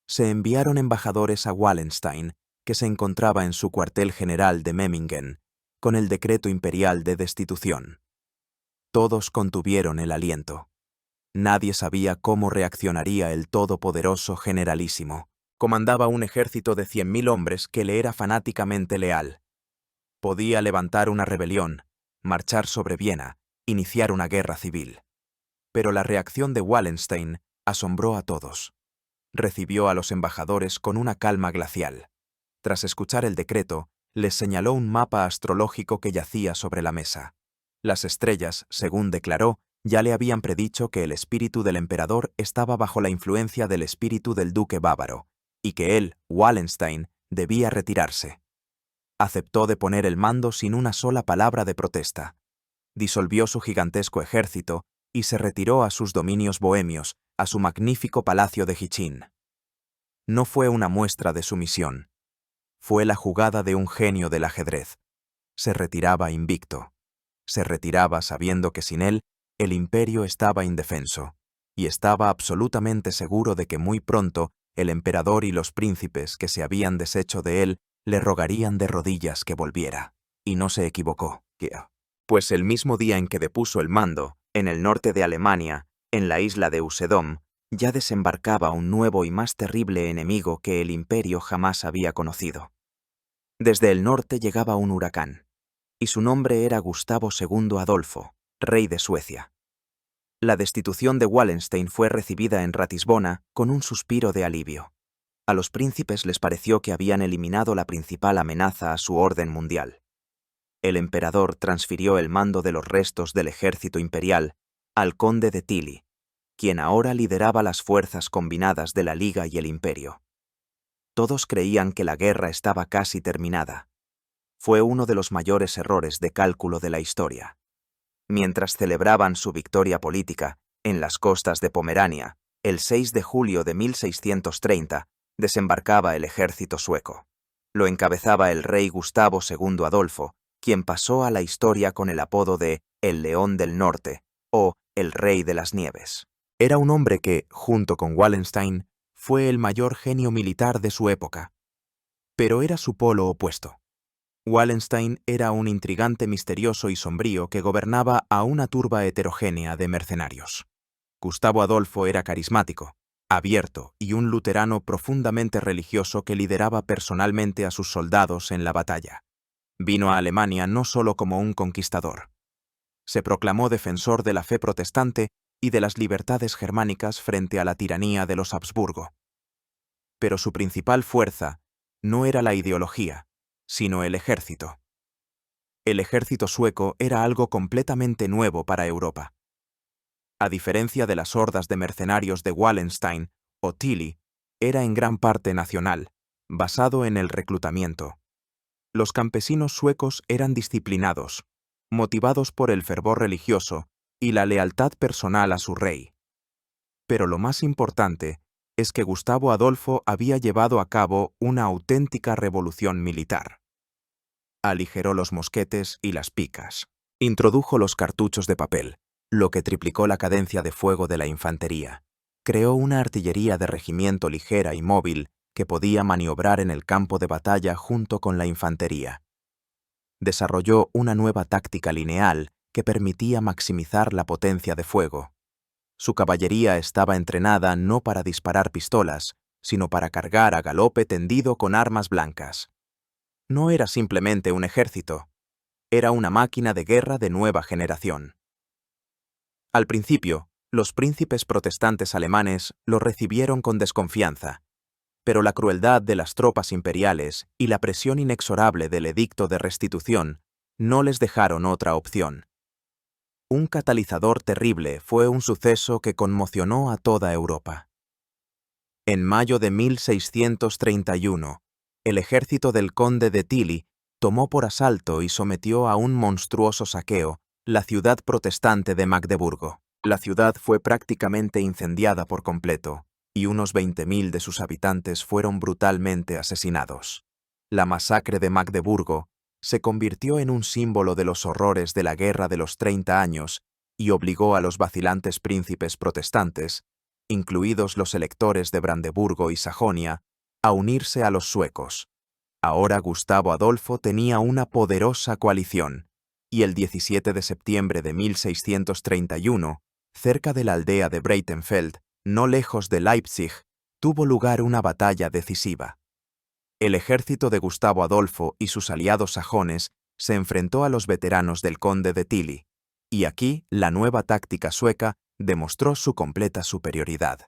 Se enviaron embajadores a Wallenstein, que se encontraba en su cuartel general de Memmingen, con el decreto imperial de destitución. Todos contuvieron el aliento. Nadie sabía cómo reaccionaría el todopoderoso generalísimo. Comandaba un ejército de 100.000 hombres que le era fanáticamente leal. Podía levantar una rebelión, marchar sobre Viena, iniciar una guerra civil. Pero la reacción de Wallenstein asombró a todos. Recibió a los embajadores con una calma glacial. Tras escuchar el decreto, les señaló un mapa astrológico que yacía sobre la mesa. Las estrellas, según declaró, ya le habían predicho que el espíritu del emperador estaba bajo la influencia del espíritu del duque bávaro, y que él, Wallenstein, debía retirarse. Aceptó de poner el mando sin una sola palabra de protesta. Disolvió su gigantesco ejército y se retiró a sus dominios bohemios, a su magnífico palacio de Jičín. No fue una muestra de sumisión. Fue la jugada de un genio del ajedrez. Se retiraba invicto. Se retiraba sabiendo que sin él, el imperio estaba indefenso, y estaba absolutamente seguro de que muy pronto el emperador y los príncipes que se habían deshecho de él le rogarían de rodillas que volviera. Y no se equivocó, pues el mismo día en que depuso el mando, en el norte de Alemania, en la isla de Usedom, ya desembarcaba un nuevo y más terrible enemigo que el imperio jamás había conocido. Desde el norte llegaba un huracán, y su nombre era Gustavo II Adolfo, rey de Suecia. La destitución de Wallenstein fue recibida en Ratisbona con un suspiro de alivio. A los príncipes les pareció que habían eliminado la principal amenaza a su orden mundial. El emperador transfirió el mando de los restos del ejército imperial al conde de Tilly, quien ahora lideraba las fuerzas combinadas de la Liga y el imperio. Todos creían que la guerra estaba casi terminada. Fue uno de los mayores errores de cálculo de la historia. Mientras celebraban su victoria política, en las costas de Pomerania, el 6 de julio de 1630, desembarcaba el ejército sueco. Lo encabezaba el rey Gustavo II Adolfo, quien pasó a la historia con el apodo de El León del Norte o El Rey de las Nieves. Era un hombre que, junto con Wallenstein, fue el mayor genio militar de su época. Pero era su polo opuesto. Wallenstein era un intrigante misterioso y sombrío que gobernaba a una turba heterogénea de mercenarios. Gustavo Adolfo era carismático, abierto y un luterano profundamente religioso que lideraba personalmente a sus soldados en la batalla. Vino a Alemania no solo como un conquistador. Se proclamó defensor de la fe protestante y de las libertades germánicas frente a la tiranía de los Habsburgo. Pero su principal fuerza no era la ideología, sino el ejército. El ejército sueco era algo completamente nuevo para Europa. A diferencia de las hordas de mercenarios de Wallenstein o Tilly, era en gran parte nacional, basado en el reclutamiento. Los campesinos suecos eran disciplinados, motivados por el fervor religioso y la lealtad personal a su rey. Pero lo más importante es que Gustavo Adolfo había llevado a cabo una auténtica revolución militar. Aligeró los mosquetes y las picas. Introdujo los cartuchos de papel, lo que triplicó la cadencia de fuego de la infantería. Creó una artillería de regimiento ligera y móvil que podía maniobrar en el campo de batalla junto con la infantería. Desarrolló una nueva táctica lineal que permitía maximizar la potencia de fuego. Su caballería estaba entrenada no para disparar pistolas, sino para cargar a galope tendido con armas blancas. No era simplemente un ejército, era una máquina de guerra de nueva generación. Al principio, los príncipes protestantes alemanes lo recibieron con desconfianza, pero la crueldad de las tropas imperiales y la presión inexorable del edicto de restitución no les dejaron otra opción. Un catalizador terrible fue un suceso que conmocionó a toda Europa. En mayo de 1631, el ejército del conde de Tilly tomó por asalto y sometió a un monstruoso saqueo la ciudad protestante de Magdeburgo. La ciudad fue prácticamente incendiada por completo, y unos 20.000 de sus habitantes fueron brutalmente asesinados. La masacre de Magdeburgo se convirtió en un símbolo de los horrores de la Guerra de los 30 años y obligó a los vacilantes príncipes protestantes, incluidos los electores de Brandeburgo y Sajonia, a unirse a los suecos. Ahora Gustavo Adolfo tenía una poderosa coalición, y el 17 de septiembre de 1631, cerca de la aldea de Breitenfeld, no lejos de Leipzig, tuvo lugar una batalla decisiva. El ejército de Gustavo Adolfo y sus aliados sajones se enfrentó a los veteranos del conde de Tilly, y aquí la nueva táctica sueca demostró su completa superioridad.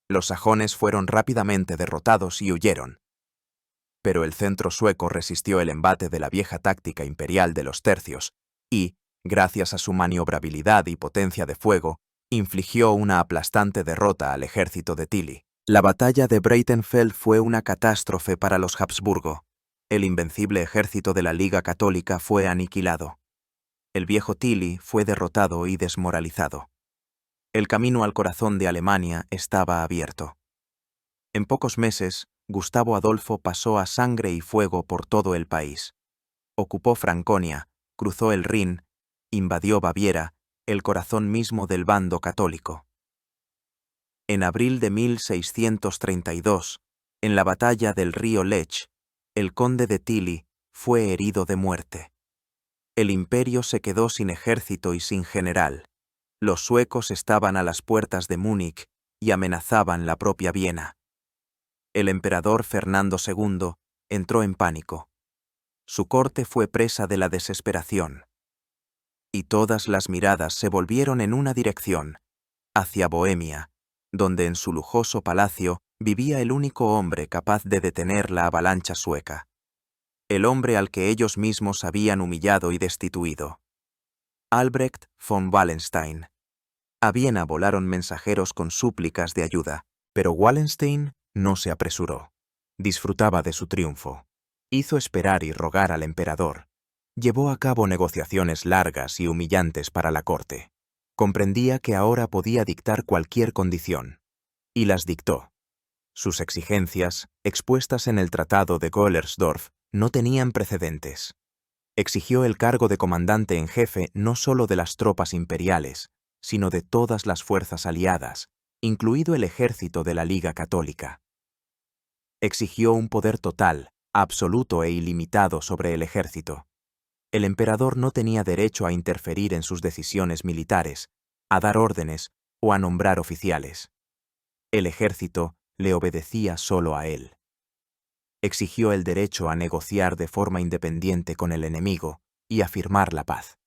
Los sajones fueron rápidamente derrotados y huyeron. Pero el centro sueco resistió el embate de la vieja táctica imperial de los tercios y, gracias a su maniobrabilidad y potencia de fuego, infligió una aplastante derrota al ejército de Tilly. La batalla de Breitenfeld fue una catástrofe para los Habsburgo. El invencible ejército de la Liga Católica fue aniquilado. El viejo Tilly fue derrotado y desmoralizado. El camino al corazón de Alemania estaba abierto. En pocos meses, Gustavo Adolfo pasó a sangre y fuego por todo el país. Ocupó Franconia, cruzó el Rin, invadió Baviera, el corazón mismo del bando católico. En abril de 1632, en la batalla del río Lech, el conde de Tilly fue herido de muerte. El imperio se quedó sin ejército y sin general. Los suecos estaban a las puertas de Múnich y amenazaban la propia Viena. El emperador Fernando II entró en pánico. Su corte fue presa de la desesperación. Y todas las miradas se volvieron en una dirección, hacia Bohemia, donde en su lujoso palacio vivía el único hombre capaz de detener la avalancha sueca. El hombre al que ellos mismos habían humillado y destituido. Albrecht von Wallenstein. A Viena volaron mensajeros con súplicas de ayuda, pero Wallenstein no se apresuró. Disfrutaba de su triunfo. Hizo esperar y rogar al emperador. Llevó a cabo negociaciones largas y humillantes para la corte. Comprendía que ahora podía dictar cualquier condición. Y las dictó. Sus exigencias, expuestas en el Tratado de Golersdorf, no tenían precedentes. Exigió el cargo de comandante en jefe no solo de las tropas imperiales, sino de todas las fuerzas aliadas, incluido el ejército de la Liga Católica. Exigió un poder total, absoluto e ilimitado sobre el ejército. El emperador no tenía derecho a interferir en sus decisiones militares, a dar órdenes o a nombrar oficiales. El ejército le obedecía solo a él. Exigió el derecho a negociar de forma independiente con el enemigo y a firmar la paz.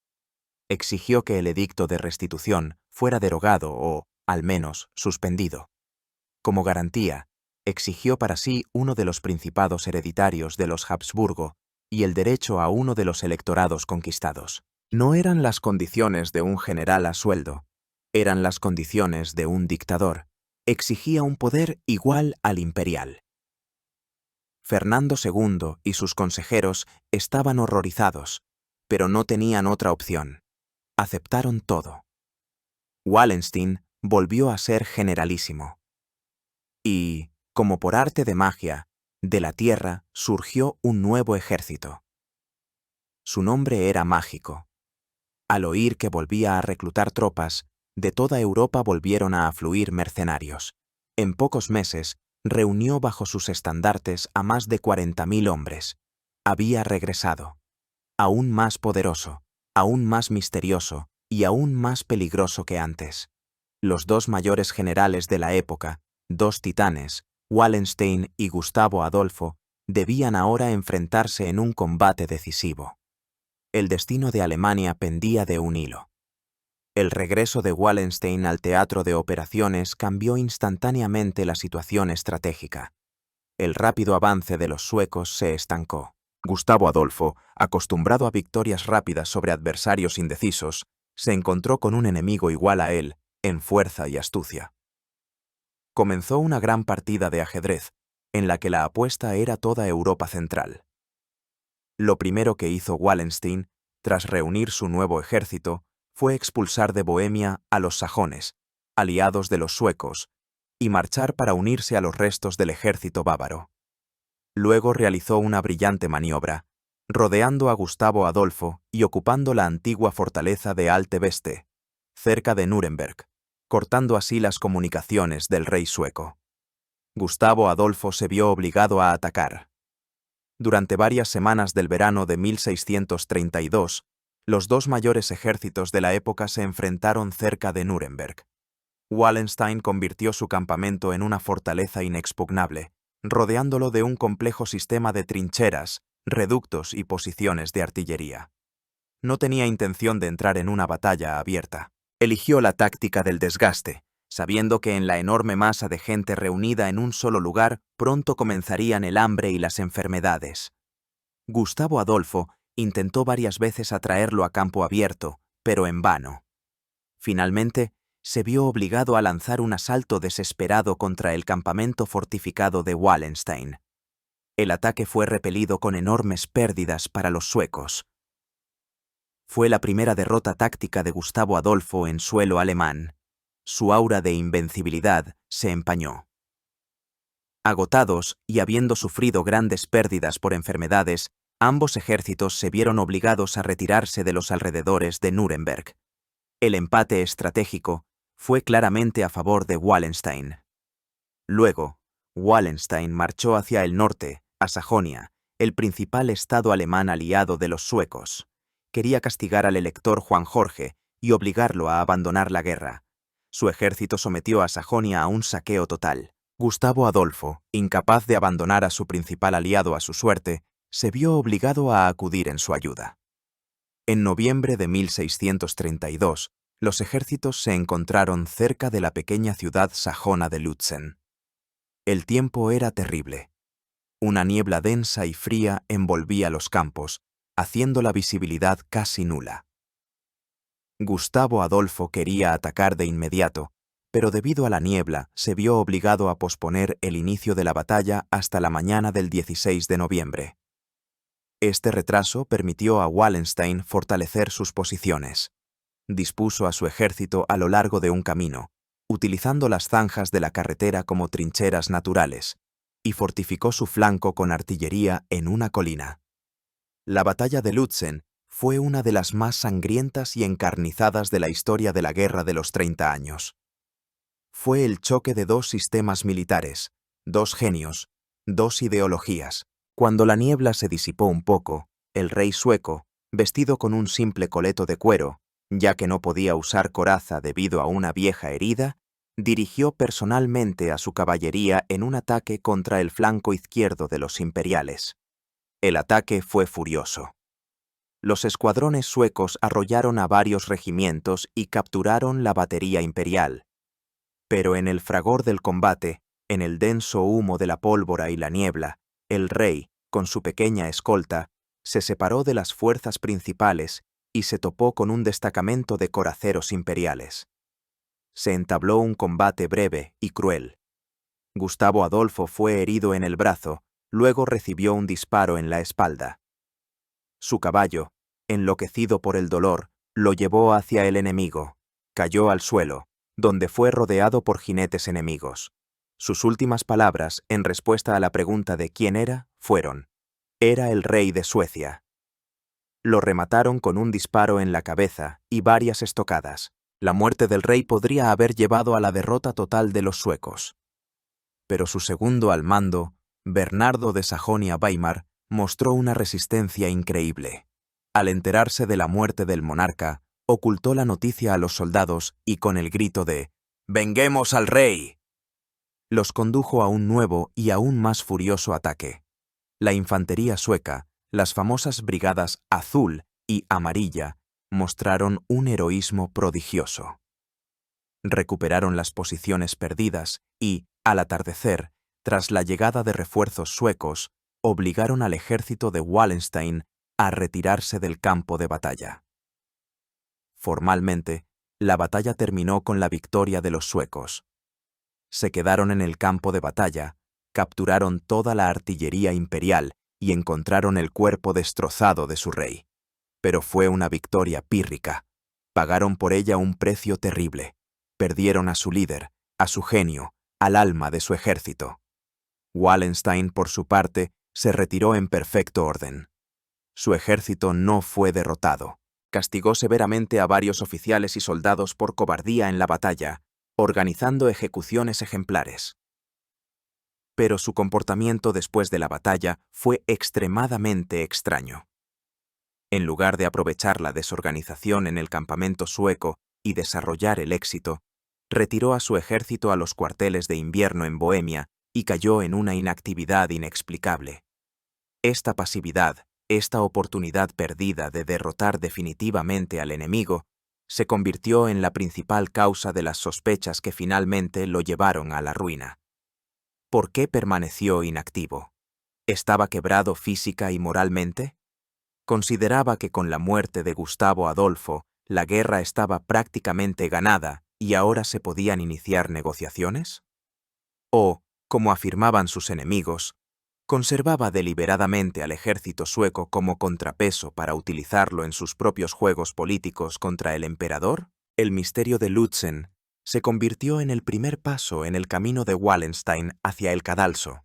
Exigió que el edicto de restitución fuera derogado o, al menos, suspendido. Como garantía, exigió para sí uno de los principados hereditarios de los Habsburgo y el derecho a uno de los electorados conquistados. No eran las condiciones de un general a sueldo, eran las condiciones de un dictador. Exigía un poder igual al imperial. Fernando II y sus consejeros estaban horrorizados, pero no tenían otra opción. Aceptaron todo. Wallenstein volvió a ser generalísimo. Y, como por arte de magia, de la tierra surgió un nuevo ejército. Su nombre era mágico. Al oír que volvía a reclutar tropas, de toda Europa volvieron a afluir mercenarios. En pocos meses, reunió bajo sus estandartes a más de 40.000 hombres. Había regresado. Aún más poderoso, aún más misterioso y aún más peligroso que antes. Los dos mayores generales de la época, dos titanes, Wallenstein y Gustavo Adolfo, debían ahora enfrentarse en un combate decisivo. El destino de Alemania pendía de un hilo. El regreso de Wallenstein al teatro de operaciones cambió instantáneamente la situación estratégica. El rápido avance de los suecos se estancó. Gustavo Adolfo, acostumbrado a victorias rápidas sobre adversarios indecisos, se encontró con un enemigo igual a él, en fuerza y astucia. Comenzó una gran partida de ajedrez, en la que la apuesta era toda Europa central. Lo primero que hizo Wallenstein, tras reunir su nuevo ejército, fue expulsar de Bohemia a los sajones, aliados de los suecos, y marchar para unirse a los restos del ejército bávaro. Luego realizó una brillante maniobra, rodeando a Gustavo Adolfo y ocupando la antigua fortaleza de Alte Veste, cerca de Nuremberg, cortando así las comunicaciones del rey sueco. Gustavo Adolfo se vio obligado a atacar. Durante varias semanas del verano de 1632, los dos mayores ejércitos de la época se enfrentaron cerca de Nuremberg. Wallenstein convirtió su campamento en una fortaleza inexpugnable, rodeándolo de un complejo sistema de trincheras, reductos y posiciones de artillería. No tenía intención de entrar en una batalla abierta. Eligió la táctica del desgaste, sabiendo que en la enorme masa de gente reunida en un solo lugar pronto comenzarían el hambre y las enfermedades. Gustavo Adolfo intentó varias veces atraerlo a campo abierto, pero en vano. Finalmente, se vio obligado a lanzar un asalto desesperado contra el campamento fortificado de Wallenstein. El ataque fue repelido con enormes pérdidas para los suecos. Fue la primera derrota táctica de Gustavo Adolfo en suelo alemán. Su aura de invencibilidad se empañó. Agotados y habiendo sufrido grandes pérdidas por enfermedades, ambos ejércitos se vieron obligados a retirarse de los alrededores de Nuremberg. El empate estratégico fue claramente a favor de Wallenstein. Luego, Wallenstein marchó hacia el norte, a Sajonia, el principal estado alemán aliado de los suecos. Quería castigar al elector Juan Jorge y obligarlo a abandonar la guerra. Su ejército sometió a Sajonia a un saqueo total. Gustavo Adolfo, incapaz de abandonar a su principal aliado a su suerte, se vio obligado a acudir en su ayuda. En noviembre de 1632, los ejércitos se encontraron cerca de la pequeña ciudad sajona de Lützen. El tiempo era terrible. Una niebla densa y fría envolvía los campos, haciendo la visibilidad casi nula. Gustavo Adolfo quería atacar de inmediato, pero debido a la niebla se vio obligado a posponer el inicio de la batalla hasta la mañana del 16 de noviembre. Este retraso permitió a Wallenstein fortalecer sus posiciones. Dispuso a su ejército a lo largo de un camino, utilizando las zanjas de la carretera como trincheras naturales, y fortificó su flanco con artillería en una colina. La batalla de Lützen fue una de las más sangrientas y encarnizadas de la historia de la Guerra de los 30 años. Fue el choque de dos sistemas militares, dos genios, dos ideologías. Cuando la niebla se disipó un poco, el rey sueco, vestido con un simple coleto de cuero, ya que no podía usar coraza debido a una vieja herida, dirigió personalmente a su caballería en un ataque contra el flanco izquierdo de los imperiales. El ataque fue furioso. Los escuadrones suecos arrollaron a varios regimientos y capturaron la batería imperial. Pero en el fragor del combate, en el denso humo de la pólvora y la niebla, el rey, con su pequeña escolta, se separó de las fuerzas principales y se topó con un destacamento de coraceros imperiales. Se entabló un combate breve y cruel. Gustavo Adolfo fue herido en el brazo, luego recibió un disparo en la espalda. Su caballo, enloquecido por el dolor, lo llevó hacia el enemigo, cayó al suelo, donde fue rodeado por jinetes enemigos. Sus últimas palabras, en respuesta a la pregunta de quién era, fueron: «Era el rey de Suecia». Lo remataron con un disparo en la cabeza y varias estocadas. La muerte del rey podría haber llevado a la derrota total de los suecos. Pero su segundo al mando, Bernardo de Sajonia-Weimar, mostró una resistencia increíble. Al enterarse de la muerte del monarca, ocultó la noticia a los soldados y con el grito de «¡Venguemos al rey!», los condujo a un nuevo y aún más furioso ataque. La infantería sueca, las famosas brigadas Azul y Amarilla, mostraron un heroísmo prodigioso. Recuperaron las posiciones perdidas y, al atardecer, tras la llegada de refuerzos suecos, obligaron al ejército de Wallenstein a retirarse del campo de batalla. Formalmente, la batalla terminó con la victoria de los suecos. Se quedaron en el campo de batalla, capturaron toda la artillería imperial y encontraron el cuerpo destrozado de su rey. Pero fue una victoria pírrica. Pagaron por ella un precio terrible. Perdieron a su líder, a su genio, al alma de su ejército. Wallenstein, por su parte, se retiró en perfecto orden. Su ejército no fue derrotado. Castigó severamente a varios oficiales y soldados por cobardía en la batalla, organizando ejecuciones ejemplares. Pero su comportamiento después de la batalla fue extremadamente extraño. En lugar de aprovechar la desorganización en el campamento sueco y desarrollar el éxito, retiró a su ejército a los cuarteles de invierno en Bohemia y cayó en una inactividad inexplicable. Esta pasividad, esta oportunidad perdida de derrotar definitivamente al enemigo, se convirtió en la principal causa de las sospechas que finalmente lo llevaron a la ruina. ¿Por qué permaneció inactivo? ¿Estaba quebrado física y moralmente? ¿Consideraba que con la muerte de Gustavo Adolfo la guerra estaba prácticamente ganada y ahora se podían iniciar negociaciones? ¿O, como afirmaban sus enemigos, conservaba deliberadamente al ejército sueco como contrapeso para utilizarlo en sus propios juegos políticos contra el emperador? El misterio de Lützen se convirtió en el primer paso en el camino de Wallenstein hacia el cadalso.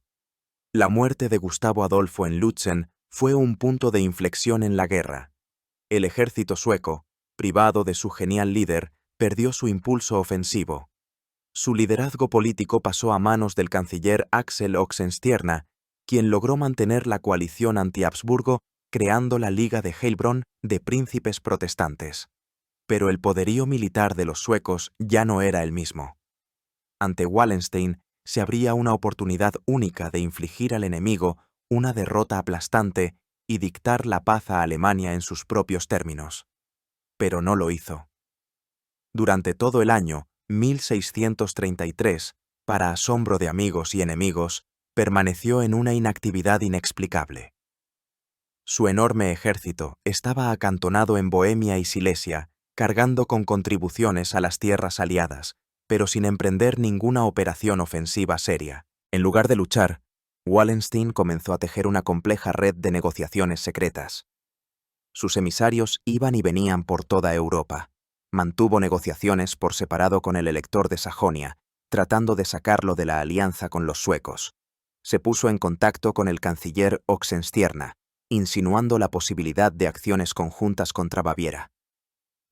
La muerte de Gustavo Adolfo en Lützen fue un punto de inflexión en la guerra. El ejército sueco, privado de su genial líder, perdió su impulso ofensivo. Su liderazgo político pasó a manos del canciller Axel Oxenstierna, quien logró mantener la coalición anti-Habsburgo creando la Liga de Heilbronn de príncipes protestantes. Pero el poderío militar de los suecos ya no era el mismo. Ante Wallenstein se abría una oportunidad única de infligir al enemigo una derrota aplastante y dictar la paz a Alemania en sus propios términos. Pero no lo hizo. Durante todo el año 1633, para asombro de amigos y enemigos, permaneció en una inactividad inexplicable. Su enorme ejército estaba acantonado en Bohemia y Silesia, cargando con contribuciones a las tierras aliadas, pero sin emprender ninguna operación ofensiva seria. En lugar de luchar, Wallenstein comenzó a tejer una compleja red de negociaciones secretas. Sus emisarios iban y venían por toda Europa. Mantuvo negociaciones por separado con el elector de Sajonia, tratando de sacarlo de la alianza con los suecos. Se puso en contacto con el canciller Oxenstierna, insinuando la posibilidad de acciones conjuntas contra Baviera.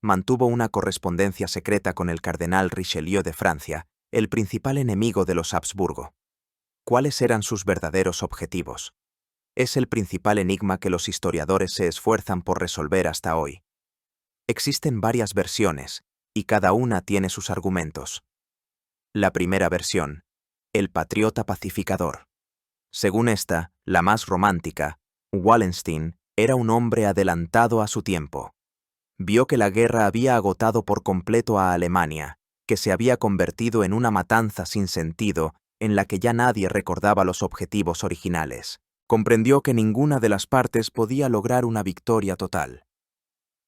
Mantuvo una correspondencia secreta con el cardenal Richelieu de Francia, el principal enemigo de los Habsburgo. ¿Cuáles eran sus verdaderos objetivos? Es el principal enigma que los historiadores se esfuerzan por resolver hasta hoy. Existen varias versiones, y cada una tiene sus argumentos. La primera versión, el patriota pacificador. Según esta, la más romántica, Wallenstein era un hombre adelantado a su tiempo. Vio que la guerra había agotado por completo a Alemania, que se había convertido en una matanza sin sentido en la que ya nadie recordaba los objetivos originales. Comprendió que ninguna de las partes podía lograr una victoria total.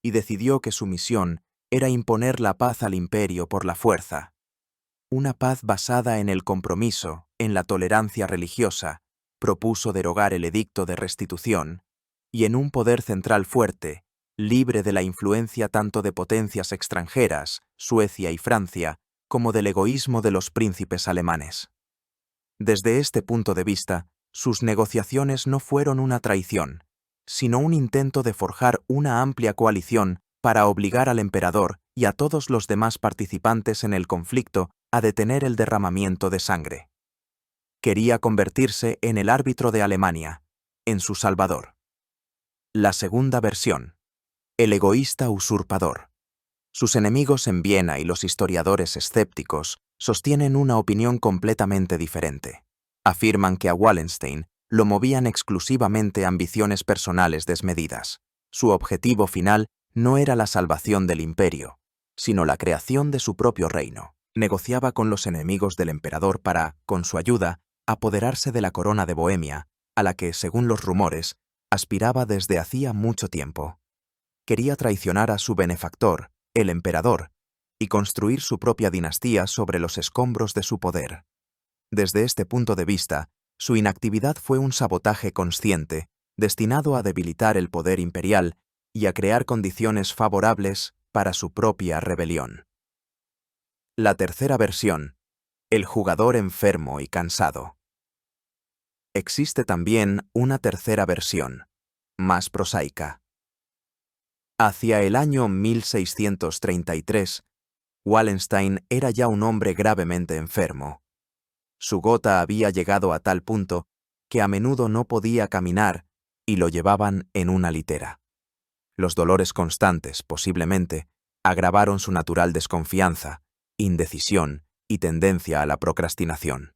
Y decidió que su misión era imponer la paz al imperio por la fuerza. Una paz basada en el compromiso, en la tolerancia religiosa, propuso derogar el edicto de restitución, y en un poder central fuerte, libre de la influencia tanto de potencias extranjeras, Suecia y Francia, como del egoísmo de los príncipes alemanes. Desde este punto de vista, sus negociaciones no fueron una traición, sino un intento de forjar una amplia coalición para obligar al emperador y a todos los demás participantes en el conflicto a detener el derramamiento de sangre. Quería convertirse en el árbitro de Alemania, en su salvador. La segunda versión. El egoísta usurpador. Sus enemigos en Viena y los historiadores escépticos sostienen una opinión completamente diferente. Afirman que a Wallenstein lo movían exclusivamente ambiciones personales desmedidas. Su objetivo final no era la salvación del imperio, sino la creación de su propio reino. Negociaba con los enemigos del emperador para, con su ayuda, apoderarse de la corona de Bohemia, a la que, según los rumores, aspiraba desde hacía mucho tiempo. Quería traicionar a su benefactor, el emperador, y construir su propia dinastía sobre los escombros de su poder. Desde este punto de vista, su inactividad fue un sabotaje consciente, destinado a debilitar el poder imperial y a crear condiciones favorables para su propia rebelión. La tercera versión. El jugador enfermo y cansado. Existe también una tercera versión, más prosaica. Hacia el año 1633, Wallenstein era ya un hombre gravemente enfermo. Su gota había llegado a tal punto que a menudo no podía caminar y lo llevaban en una litera. Los dolores constantes, posiblemente, agravaron su natural desconfianza, indecisión y tendencia a la procrastinación.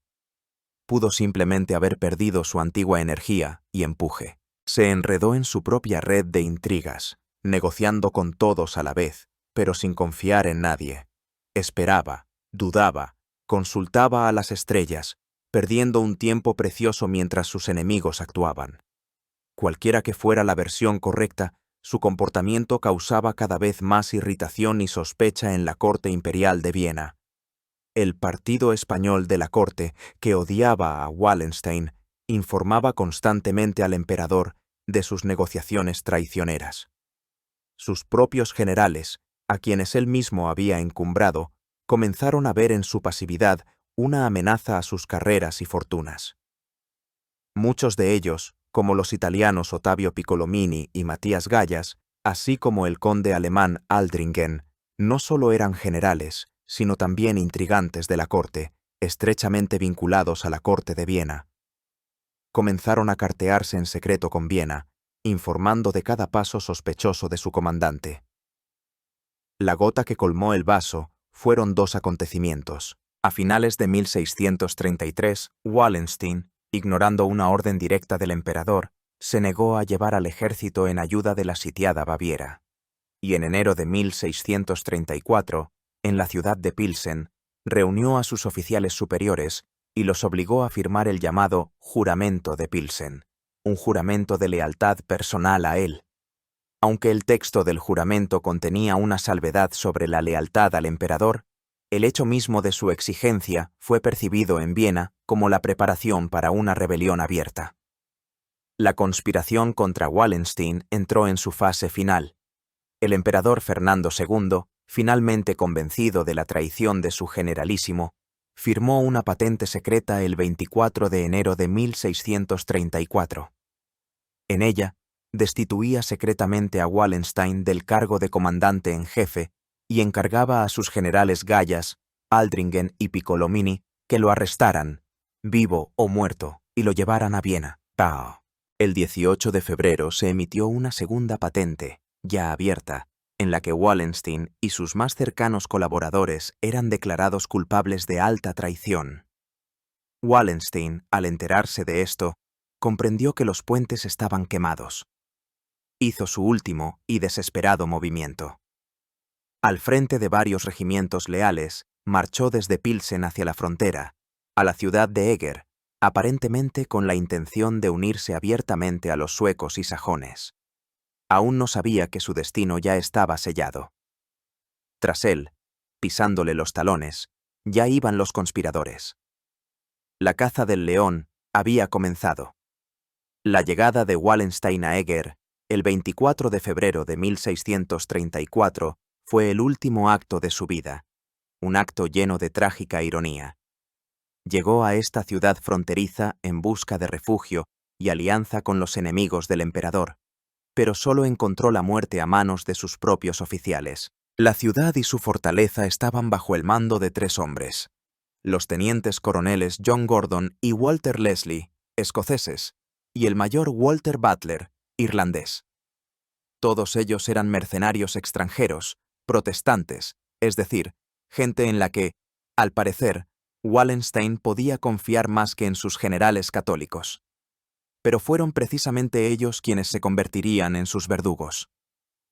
Pudo simplemente haber perdido su antigua energía y empuje. Se enredó en su propia red de intrigas, negociando con todos a la vez, pero sin confiar en nadie. Esperaba, dudaba, consultaba a las estrellas, perdiendo un tiempo precioso mientras sus enemigos actuaban. Cualquiera que fuera la versión correcta, su comportamiento causaba cada vez más irritación y sospecha en la corte imperial de Viena. El partido español de la corte, que odiaba a Wallenstein, informaba constantemente al emperador de sus negociaciones traicioneras. Sus propios generales, a quienes él mismo había encumbrado, comenzaron a ver en su pasividad una amenaza a sus carreras y fortunas. Muchos de ellos, como los italianos Ottavio Piccolomini y Matías Gallas, así como el conde alemán Aldringen, no solo eran generales, sino también intrigantes de la corte, estrechamente vinculados a la corte de Viena. Comenzaron a cartearse en secreto con Viena, informando de cada paso sospechoso de su comandante. La gota que colmó el vaso fueron dos acontecimientos. A finales de 1633, Wallenstein, ignorando una orden directa del emperador, se negó a llevar al ejército en ayuda de la sitiada Baviera. Y en enero de 1634, en la ciudad de Pilsen, reunió a sus oficiales superiores y los obligó a firmar el llamado Juramento de Pilsen, un juramento de lealtad personal a él. Aunque el texto del juramento contenía una salvedad sobre la lealtad al emperador, el hecho mismo de su exigencia fue percibido en Viena como la preparación para una rebelión abierta. La conspiración contra Wallenstein entró en su fase final. El emperador Fernando II, finalmente convencido de la traición de su generalísimo, firmó una patente secreta el 24 de enero de 1634. En ella, destituía secretamente a Wallenstein del cargo de comandante en jefe y encargaba a sus generales Gallas, Aldringen y Piccolomini que lo arrestaran, vivo o muerto, y lo llevaran a Viena. El 18 de febrero se emitió una segunda patente, ya abierta, en la que Wallenstein y sus más cercanos colaboradores eran declarados culpables de alta traición. Wallenstein, al enterarse de esto, comprendió que los puentes estaban quemados. Hizo su último y desesperado movimiento. Al frente de varios regimientos leales, marchó desde Pilsen hacia la frontera, a la ciudad de Eger, aparentemente con la intención de unirse abiertamente a los suecos y sajones. Aún no sabía que su destino ya estaba sellado. Tras él, pisándole los talones, ya iban los conspiradores. La caza del león había comenzado. La llegada de Wallenstein a Eger, el 24 de febrero de 1634, fue el último acto de su vida, un acto lleno de trágica ironía. Llegó a esta ciudad fronteriza en busca de refugio y alianza con los enemigos del emperador, pero solo encontró la muerte a manos de sus propios oficiales. La ciudad y su fortaleza estaban bajo el mando de 3 hombres: los tenientes coroneles John Gordon y Walter Leslie, escoceses, y el mayor Walter Butler, irlandés. Todos ellos eran mercenarios extranjeros, protestantes, es decir, gente en la que, al parecer, Wallenstein podía confiar más que en sus generales católicos. Pero fueron precisamente ellos quienes se convertirían en sus verdugos.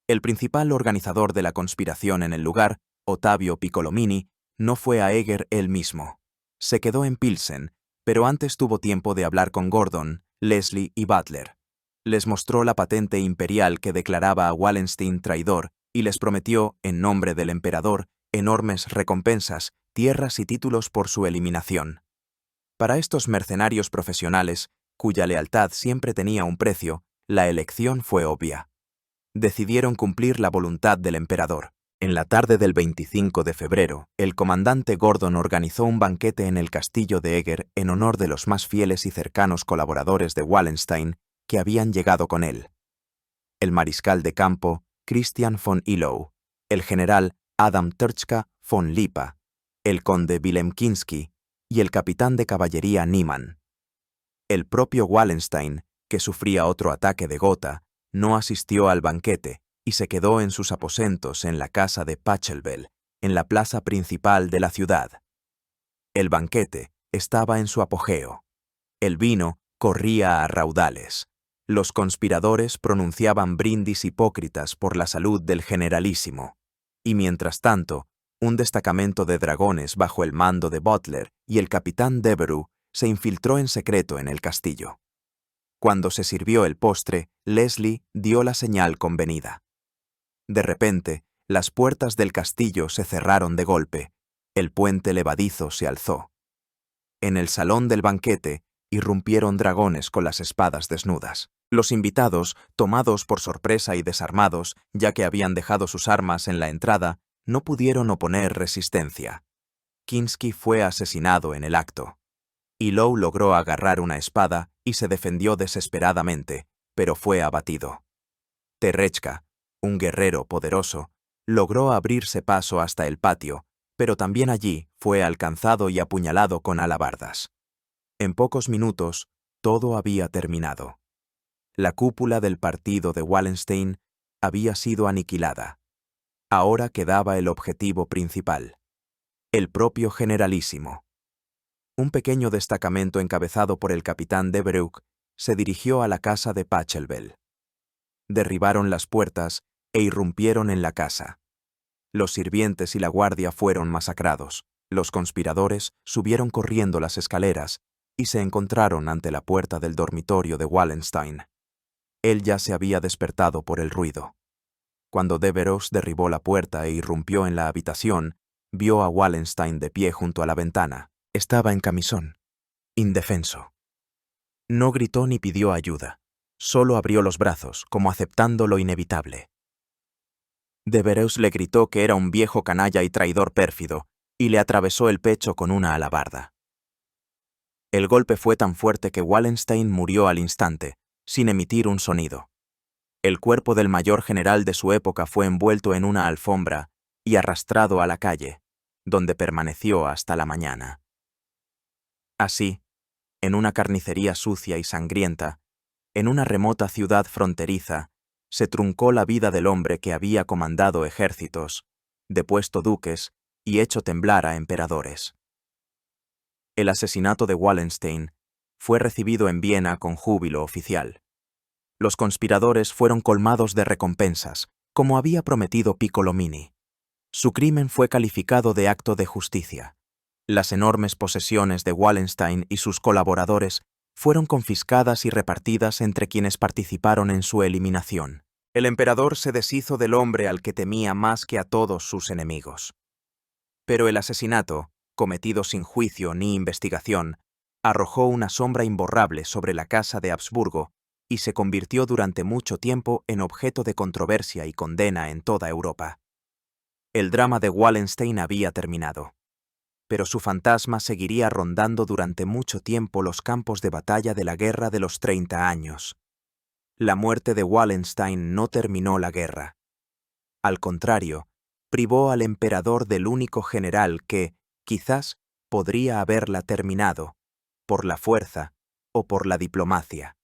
El principal organizador de la conspiración en el lugar, Ottavio Piccolomini, no fue a Eger él mismo. Se quedó en Pilsen, pero antes tuvo tiempo de hablar con Gordon, Leslie y Butler. Les mostró la patente imperial que declaraba a Wallenstein traidor y les prometió, en nombre del emperador, enormes recompensas, tierras y títulos por su eliminación. Para estos mercenarios profesionales, cuya lealtad siempre tenía un precio, la elección fue obvia. Decidieron cumplir la voluntad del emperador. En la tarde del 25 de febrero, el comandante Gordon organizó un banquete en el castillo de Eger en honor de los más fieles y cercanos colaboradores de Wallenstein que habían llegado con él: el mariscal de campo Christian von Illow, el general Adam Terchka von Lipa, el conde Wilhelm Kinsky y el capitán de caballería Niemann. El propio Wallenstein, que sufría otro ataque de gota, no asistió al banquete y se quedó en sus aposentos en la casa de Pachelbel, en la plaza principal de la ciudad. El banquete estaba en su apogeo. El vino corría a raudales. Los conspiradores pronunciaban brindis hipócritas por la salud del generalísimo. Y mientras tanto, un destacamento de dragones bajo el mando de Butler y el capitán Devereux se infiltró en secreto en el castillo. Cuando se sirvió el postre, Leslie dio la señal convenida. De repente, las puertas del castillo se cerraron de golpe. El puente levadizo se alzó. En el salón del banquete irrumpieron dragones con las espadas desnudas. Los invitados, tomados por sorpresa y desarmados, ya que habían dejado sus armas en la entrada, no pudieron oponer resistencia. Kinsky fue asesinado en el acto. Illow logró agarrar una espada y se defendió desesperadamente, pero fue abatido. Terechka, un guerrero poderoso, logró abrirse paso hasta el patio, pero también allí fue alcanzado y apuñalado con alabardas. En pocos minutos, todo había terminado. La cúpula del partido de Wallenstein había sido aniquilada. Ahora quedaba el objetivo principal: el propio generalísimo. Un pequeño destacamento encabezado por el capitán Devereux se dirigió a la casa de Pachelbel. Derribaron las puertas e irrumpieron en la casa. Los sirvientes y la guardia fueron masacrados. Los conspiradores subieron corriendo las escaleras y se encontraron ante la puerta del dormitorio de Wallenstein. Él ya se había despertado por el ruido. Cuando Devereux derribó la puerta e irrumpió en la habitación, vio a Wallenstein de pie junto a la ventana. Estaba en camisón, indefenso. No gritó ni pidió ayuda, solo abrió los brazos, como aceptando lo inevitable. Devereux le gritó que era un viejo canalla y traidor pérfido, y le atravesó el pecho con una alabarda. El golpe fue tan fuerte que Wallenstein murió al instante, sin emitir un sonido. El cuerpo del mayor general de su época fue envuelto en una alfombra y arrastrado a la calle, donde permaneció hasta la mañana. Así, en una carnicería sucia y sangrienta, en una remota ciudad fronteriza, se truncó la vida del hombre que había comandado ejércitos, depuesto duques y hecho temblar a emperadores. El asesinato de Wallenstein fue recibido en Viena con júbilo oficial. Los conspiradores fueron colmados de recompensas, como había prometido Piccolomini. Su crimen fue calificado de acto de justicia. Las enormes posesiones de Wallenstein y sus colaboradores fueron confiscadas y repartidas entre quienes participaron en su eliminación. El emperador se deshizo del hombre al que temía más que a todos sus enemigos. Pero el asesinato, cometido sin juicio ni investigación, arrojó una sombra imborrable sobre la casa de Habsburgo y se convirtió durante mucho tiempo en objeto de controversia y condena en toda Europa. El drama de Wallenstein había terminado. Pero su fantasma seguiría rondando durante mucho tiempo los campos de batalla de la Guerra de los 30 años. La muerte de Wallenstein no terminó la guerra. Al contrario, privó al emperador del único general que, quizás, podría haberla terminado, por la fuerza o por la diplomacia.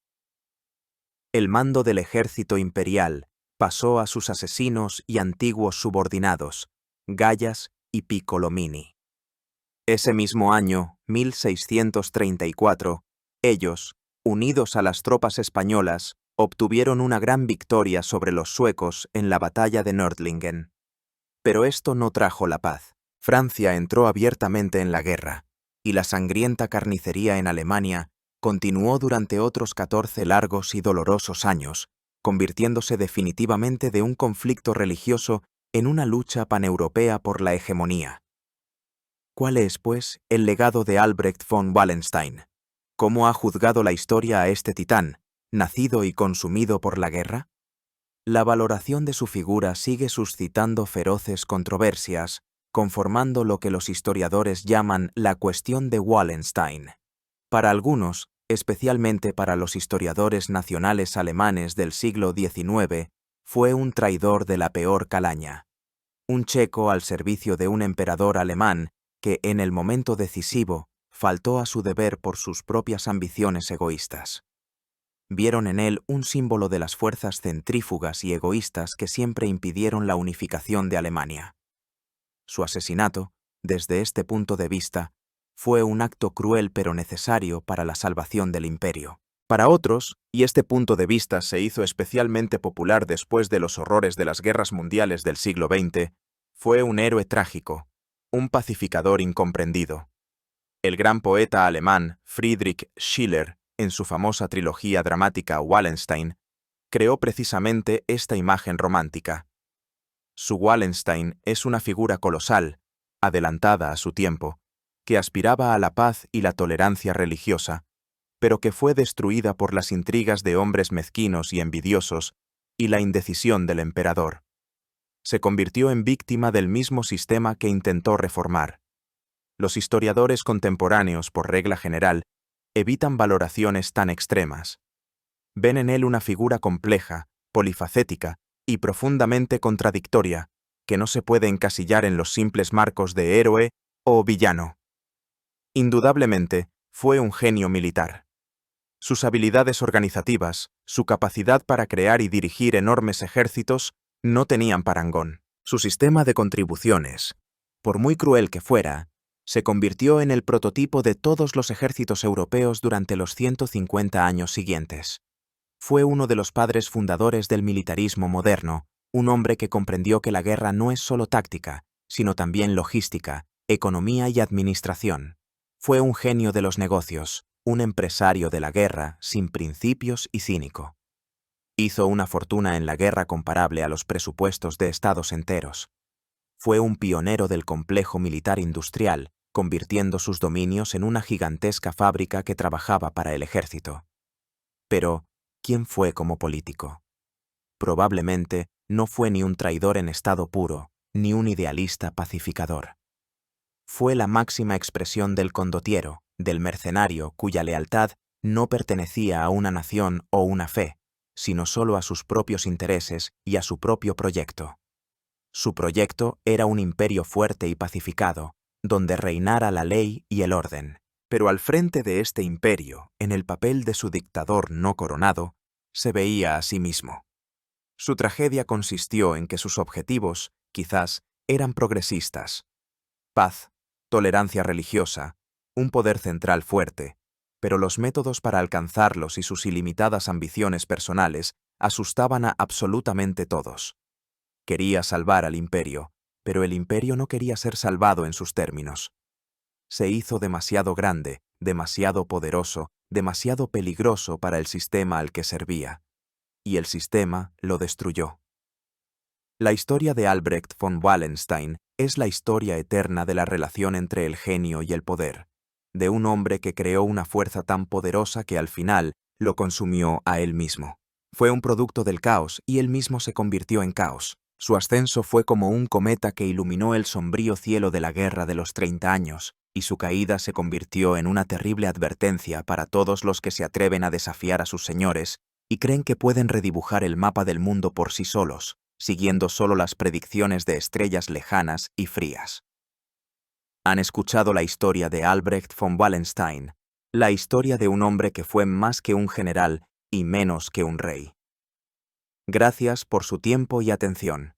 El mando del ejército imperial pasó a sus asesinos y antiguos subordinados, Gallas y Piccolomini. Ese mismo año, 1634, ellos, unidos a las tropas españolas, obtuvieron una gran victoria sobre los suecos en la batalla de Nördlingen. Pero esto no trajo la paz. Francia entró abiertamente en la guerra, y la sangrienta carnicería en Alemania continuó durante otros 14 largos y dolorosos años, convirtiéndose definitivamente de un conflicto religioso en una lucha paneuropea por la hegemonía. ¿Cuál es, pues, el legado de Albrecht von Wallenstein? ¿Cómo ha juzgado la historia a este titán, nacido y consumido por la guerra? La valoración de su figura sigue suscitando feroces controversias, conformando lo que los historiadores llaman la cuestión de Wallenstein. Para algunos, especialmente para los historiadores nacionales alemanes del siglo XIX, fue un traidor de la peor calaña. Un checo al servicio de un emperador alemán que, en el momento decisivo, faltó a su deber por sus propias ambiciones egoístas. Vieron en él un símbolo de las fuerzas centrífugas y egoístas que siempre impidieron la unificación de Alemania. Su asesinato, desde este punto de vista, fue un acto cruel pero necesario para la salvación del imperio. Para otros, y este punto de vista se hizo especialmente popular después de los horrores de las guerras mundiales del siglo XX, fue un héroe trágico, un pacificador incomprendido. El gran poeta alemán Friedrich Schiller, en su famosa trilogía dramática Wallenstein, creó precisamente esta imagen romántica. Su Wallenstein es una figura colosal, adelantada a su tiempo, que aspiraba a la paz y la tolerancia religiosa, pero que fue destruida por las intrigas de hombres mezquinos y envidiosos y la indecisión del emperador. Se convirtió en víctima del mismo sistema que intentó reformar. Los historiadores contemporáneos, por regla general, evitan valoraciones tan extremas. Ven en él una figura compleja, polifacética y profundamente contradictoria, que no se puede encasillar en los simples marcos de héroe o villano. Indudablemente, fue un genio militar. Sus habilidades organizativas, su capacidad para crear y dirigir enormes ejércitos, no tenían parangón. Su sistema de contribuciones, por muy cruel que fuera, se convirtió en el prototipo de todos los ejércitos europeos durante los 150 años siguientes. Fue uno de los padres fundadores del militarismo moderno, un hombre que comprendió que la guerra no es solo táctica, sino también logística, economía y administración. Fue un genio de los negocios, un empresario de la guerra, sin principios y cínico. Hizo una fortuna en la guerra comparable a los presupuestos de estados enteros. Fue un pionero del complejo militar industrial, convirtiendo sus dominios en una gigantesca fábrica que trabajaba para el ejército. Pero, ¿quién fue como político? Probablemente no fue ni un traidor en estado puro, ni un idealista pacificador. Fue la máxima expresión del condottiero, del mercenario cuya lealtad no pertenecía a una nación o una fe, sino solo a sus propios intereses y a su propio proyecto. Su proyecto era un imperio fuerte y pacificado, donde reinara la ley y el orden. Pero al frente de este imperio, en el papel de su dictador no coronado, se veía a sí mismo. Su tragedia consistió en que sus objetivos, quizás, eran progresistas. Paz, tolerancia religiosa, un poder central fuerte, pero los métodos para alcanzarlos y sus ilimitadas ambiciones personales asustaban a absolutamente todos. Quería salvar al imperio, pero el imperio no quería ser salvado en sus términos. Se hizo demasiado grande, demasiado poderoso, demasiado peligroso para el sistema al que servía, y el sistema lo destruyó. La historia de Albrecht von Wallenstein es la historia eterna de la relación entre el genio y el poder, de un hombre que creó una fuerza tan poderosa que al final lo consumió a él mismo. Fue un producto del caos y él mismo se convirtió en caos. Su ascenso fue como un cometa que iluminó el sombrío cielo de la Guerra de los 30 años, y su caída se convirtió en una terrible advertencia para todos los que se atreven a desafiar a sus señores y creen que pueden redibujar el mapa del mundo por sí solos, siguiendo solo las predicciones de estrellas lejanas y frías. Han escuchado la historia de Albrecht von Wallenstein, la historia de un hombre que fue más que un general y menos que un rey. Gracias por su tiempo y atención.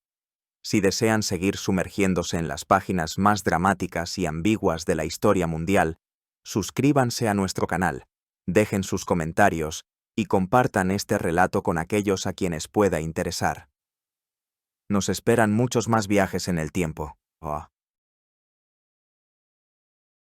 Si desean seguir sumergiéndose en las páginas más dramáticas y ambiguas de la historia mundial, suscríbanse a nuestro canal, dejen sus comentarios y compartan este relato con aquellos a quienes pueda interesar. Nos esperan muchos más viajes en el tiempo. Oh.